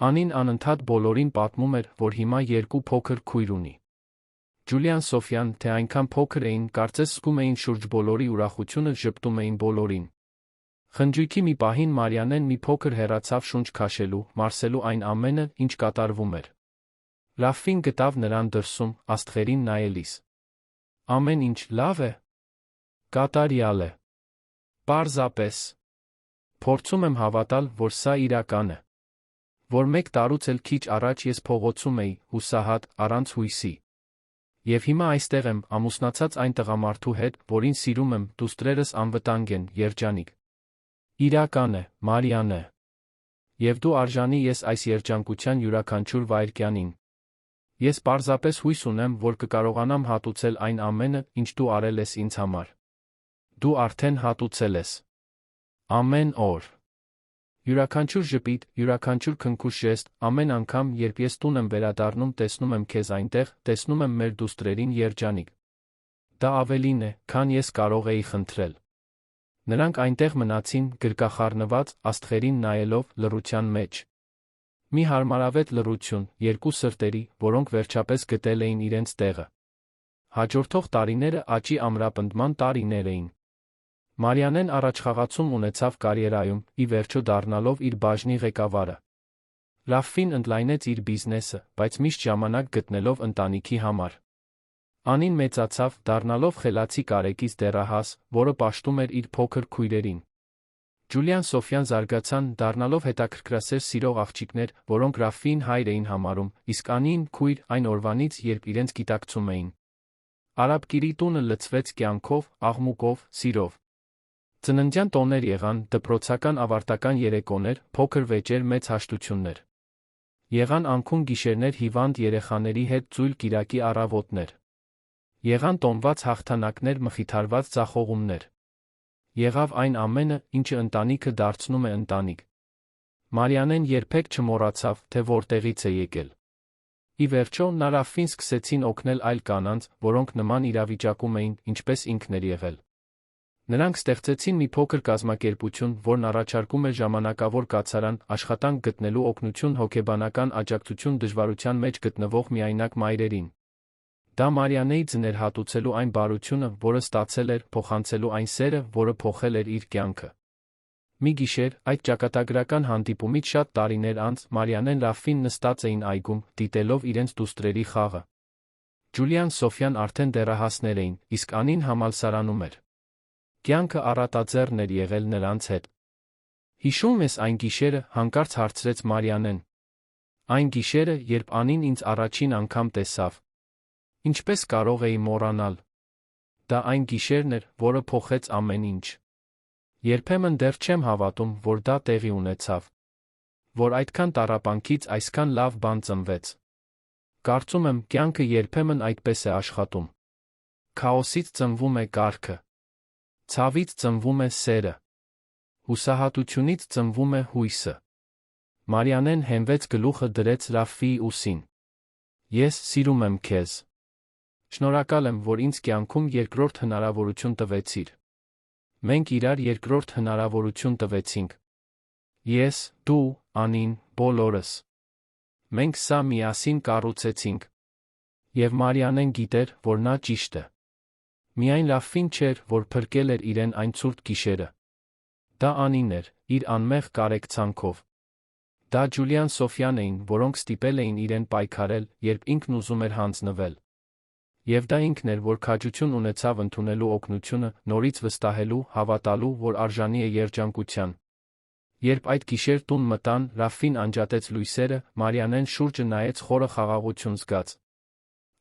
Անին անընդհատ բոլորին պատմում էր, որ հիմա 2 փոքր քույր ունի։ Ջուլիան Սոֆյան, թե այնքան փոքր էին, կարծես զգում էին շուրջ բոլորի ուրախությունը, ժպտում էին բոլորին։ Խնջույքի մի պահին Մարիանեն մի փոքր հեռացավ շունչ քաշելու, մարսելու այն ամենը, ինչ կատարվում էր։ Ռաֆին գտավ նրան դրսում, աստղերին նայելիս։ Ամեն ինչ լավ է։ Կատարյալ է։ Պարզապես։ Փորձում եմ հավատալ, որ սա իրական է։ Որ 1 տարուց էլ քիչ առաջ ես փողոցում էի, հուսահատ, առանց հույսի։ Եվ հիմա այստեղ եմ, ամուսնացած այն տղամարդու հետ, որին սիրում եմ, դուստրերս անվտանգ են, երջանիկ։ Իրական է, Մարիանե։ Եվ դու արժանի ես այս երջանկության յուրաքանչյուր վայրկյանին։ Ես պարզապես հույս ունեմ, որ կկարողանամ հատուցել այն ամենը, ինչ դու արել ես ինձ համար։ Դու արդեն հատուցել ես։ Ամեն օր։ Յուրաքանչյուր ժպիտ, յուրաքանչյուր քնքուշ ժեստ, ամեն անգամ, երբ ես տուն եմ վերադառնում, տեսնում եմ քեզ այնտեղ, տեսնում եմ մեր դուստրերին երջանիկ։ Դա ավելին է, քան ես կարող էի խնդրել։ Նրանք այնտեղ մնացին, գրկախառնված, աստղերին նայելով, լռության մեջ։ Մի հարմարավետ լռություն, 2 սրտերի, որոնք վերջապես գտել էին իրենց տեղը։ Հաջորդող տարիները աճի ամրապնդման տարիներ էին։ Մարիանեն առաջխաղացում ունեցավ կարիերայում, ի վերջո դառնալով իր բաժնի ղեկավարը։ Ռաֆին ընդլայնեց իր բիզնեսը, բայց միշտ ժամանակ գտնելով ընտանիքի համար։ Անին մեծացավ, դառնալով խելացի կարեկից դեռահաս, որը պաշտում էր իր փոքր քույրերին։ Ջուլիան Սոֆյան զարգացան, դառնալով հետաքրքրասեր սիրող աղջիկներ, որոնք Ռաֆին հայր էին համարում, իսկ Անին քույր այն օրվանից, երբ իրենց գիտակցում էին։ Արաբկիրի տունը լցվեց կյանքով, աղմուկով, սիրով։ Ծննդյան տոներ եղան, դպրոցական ավարտական երեկոներ, փոքր վեճեր, մեծ հաշտություններ։ Եղան անքուն գիշերներ հիվանդ երեխաների հետ ծույլ կիրակի առավոտներ։ Եղան տոնված հաղթանակներ, մխիթարված ձախողումներ։ Եղավ այն ամենը, ինչը ընտանիքը դարձնում է ընտանիք։ Մարիանեն երբեք չմոռացավ, թե որտեղից է եկել։ Ի վերջո, նա Ռաֆին սկսեցին օգնել այլ կանանց, որոնք նման իրավիճակում էին, ինչպես ինքն էր եղել։ Նրանք ստեղծեցին մի փոքր կազմակերպություն, որն առաջարկում էր ժամանակավոր կացարան, աշխատանք գտնելու օգնություն, հոգեբանական աջակցություն դժվարության մեջ գտնվող միայնակ մայրերին։ Դա Մարիանեի ձներ հատուցելու այն բարությունը, որը ստացել էր, փոխանցելու այն սերը, որը փոխել էր իր կյանքը։ Մի գիշեր, այդ ճակատագրական հանդիպումից շատ տարիներ անց, Մարիանեն Ռաֆին նստած էին այգում, դիտելով իրենց դուստրերի խաղը։ Ջուլիան Սոֆյան արդեն դեռահասներ էին, իսկ Անին համալսարանում էր։ Կյանքը առատաձեռն էր եղել նրանց հետ։ Հիշում ես այն գիշերը, հանկարծ հարցրեց Մարիանեն։ Այն գիշերը, երբ Անին ինձ առաջին անգամ տեսավ։ Ինչպես կարող էի մոռանալ։ Դա այն գիշերն էր, որը փոխեց ամեն ինչ։ Երբեմն դեռ չեմ հավատում, որ դա տեղի ունեցավ։ Որ այդքան տառապանքից այսքան լավ բան ծնվեց։ Կարծում եմ, կյանքը երբեմն այդպես է աշխատում։ Քաոսից ծնվում է կարգը։ Ցավից ծնվում է սերը։ Հուսահատությունից ծնվում է հույսը։ Մարիանեն հենվեց գլուխը դրեց Ռաֆիի ուսին։ Ես սիրում եմ քեզ։ Շնորհակալ եմ, որ ինձ կյանքում երկրորդ հնարավորություն տվեցիր։ Մենք իրար երկրորդ հնարավորություն տվեցինք։ Ես, դու, Անին, բոլորս։ Մենք սա միասին կառուցեցինք։ Եվ Մարիանեն գիտեր, որ նա ճիշտ է։ Միայն Ռաֆին չէր, որ փրկել էր իրեն այն ցուրտ գիշերը։ Դա Անին էր, իր անմեղ կարեկցանքով։ Դա Ջուլիան Սոֆյան էին, որոնք ստիպել էին իրեն պայքարել, երբ ինքն ուզում էր հանձնվել։ Եվ դա ինքն էր, որ քաջություն ունեցավ ընդունելու օգնությունը, նորից վստահելու, հավատալու, որ արժանի է երջանկության։ Երբ այդ գիշեր տուն մտան, Ռաֆին անջատեց լույսերը, Մարիանեն շուրջը նայեց խորը խաղաղություն զգաց։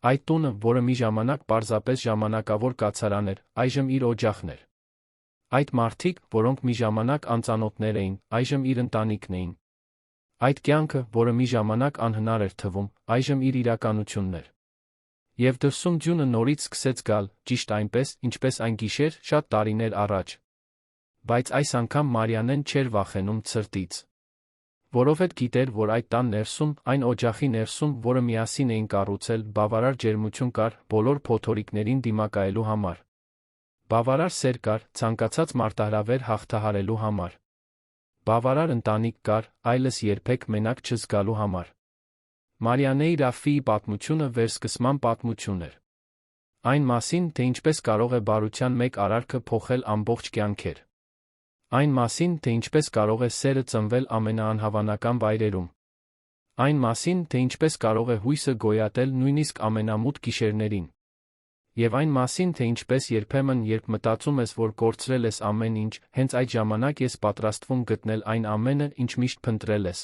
Այդ տունը, որը մի ժամանակ պարզապես ժամանակավոր կացարան էր, այժմ իր օջախն էր։ Այդ մարդիկ, որոնք մի ժամանակ անծանոթներ էին, այժմ իր ընտանիքն էին։ Այդ կյանքը, որը մի ժամանակ անհնար էր թվում, այժմ իր իրականությունն էր։ Եվ դրսում ձյունը նորից սկսեց գալ, ճիշտ այնպես, ինչպես այն գիշեր, շատ տարիներ առաջ։ Բայց այս անգամ Մարիանեն չէր վախենում ցրտից։ Որովհետև գիտեր, որ այդ տան ներսում, այն օջախի ներսում, որը միասին էին կառուցել, բավարար ջերմություն կար բոլոր փոթորիկներին դիմակայելու համար։ Բավարար սեր կար, ցանկացած մարտահրավեր հաղթահարելու համար։ Բավարար ընտանիք կար, այլս երբեք մենակ չզգալու համար։ Մարիանեի Ռաֆիի պատմությունը վերսկսման պատմություն էր։ Այն մասին, թե ինչպես կարող է բարության մեկ արարքը փոխել ամբողջ կյանքեր։ Այն մասին, թե ինչպես կարող է սերը ծնվել ամենաանհավանական վայրերում։ Այն մասին, թե ինչպես կարող է հույսը գոյատել նույնիսկ ամենամութ գիշերներին։ Եվ այն մասին, թե ինչպես երբեմն, երբ մտածում ես, որ կորցրել ես ամեն ինչ, հենց այդ ժամանակ ես պատրաստվում գտնել այն ամենը, ինչ միշտ փնտրել ես։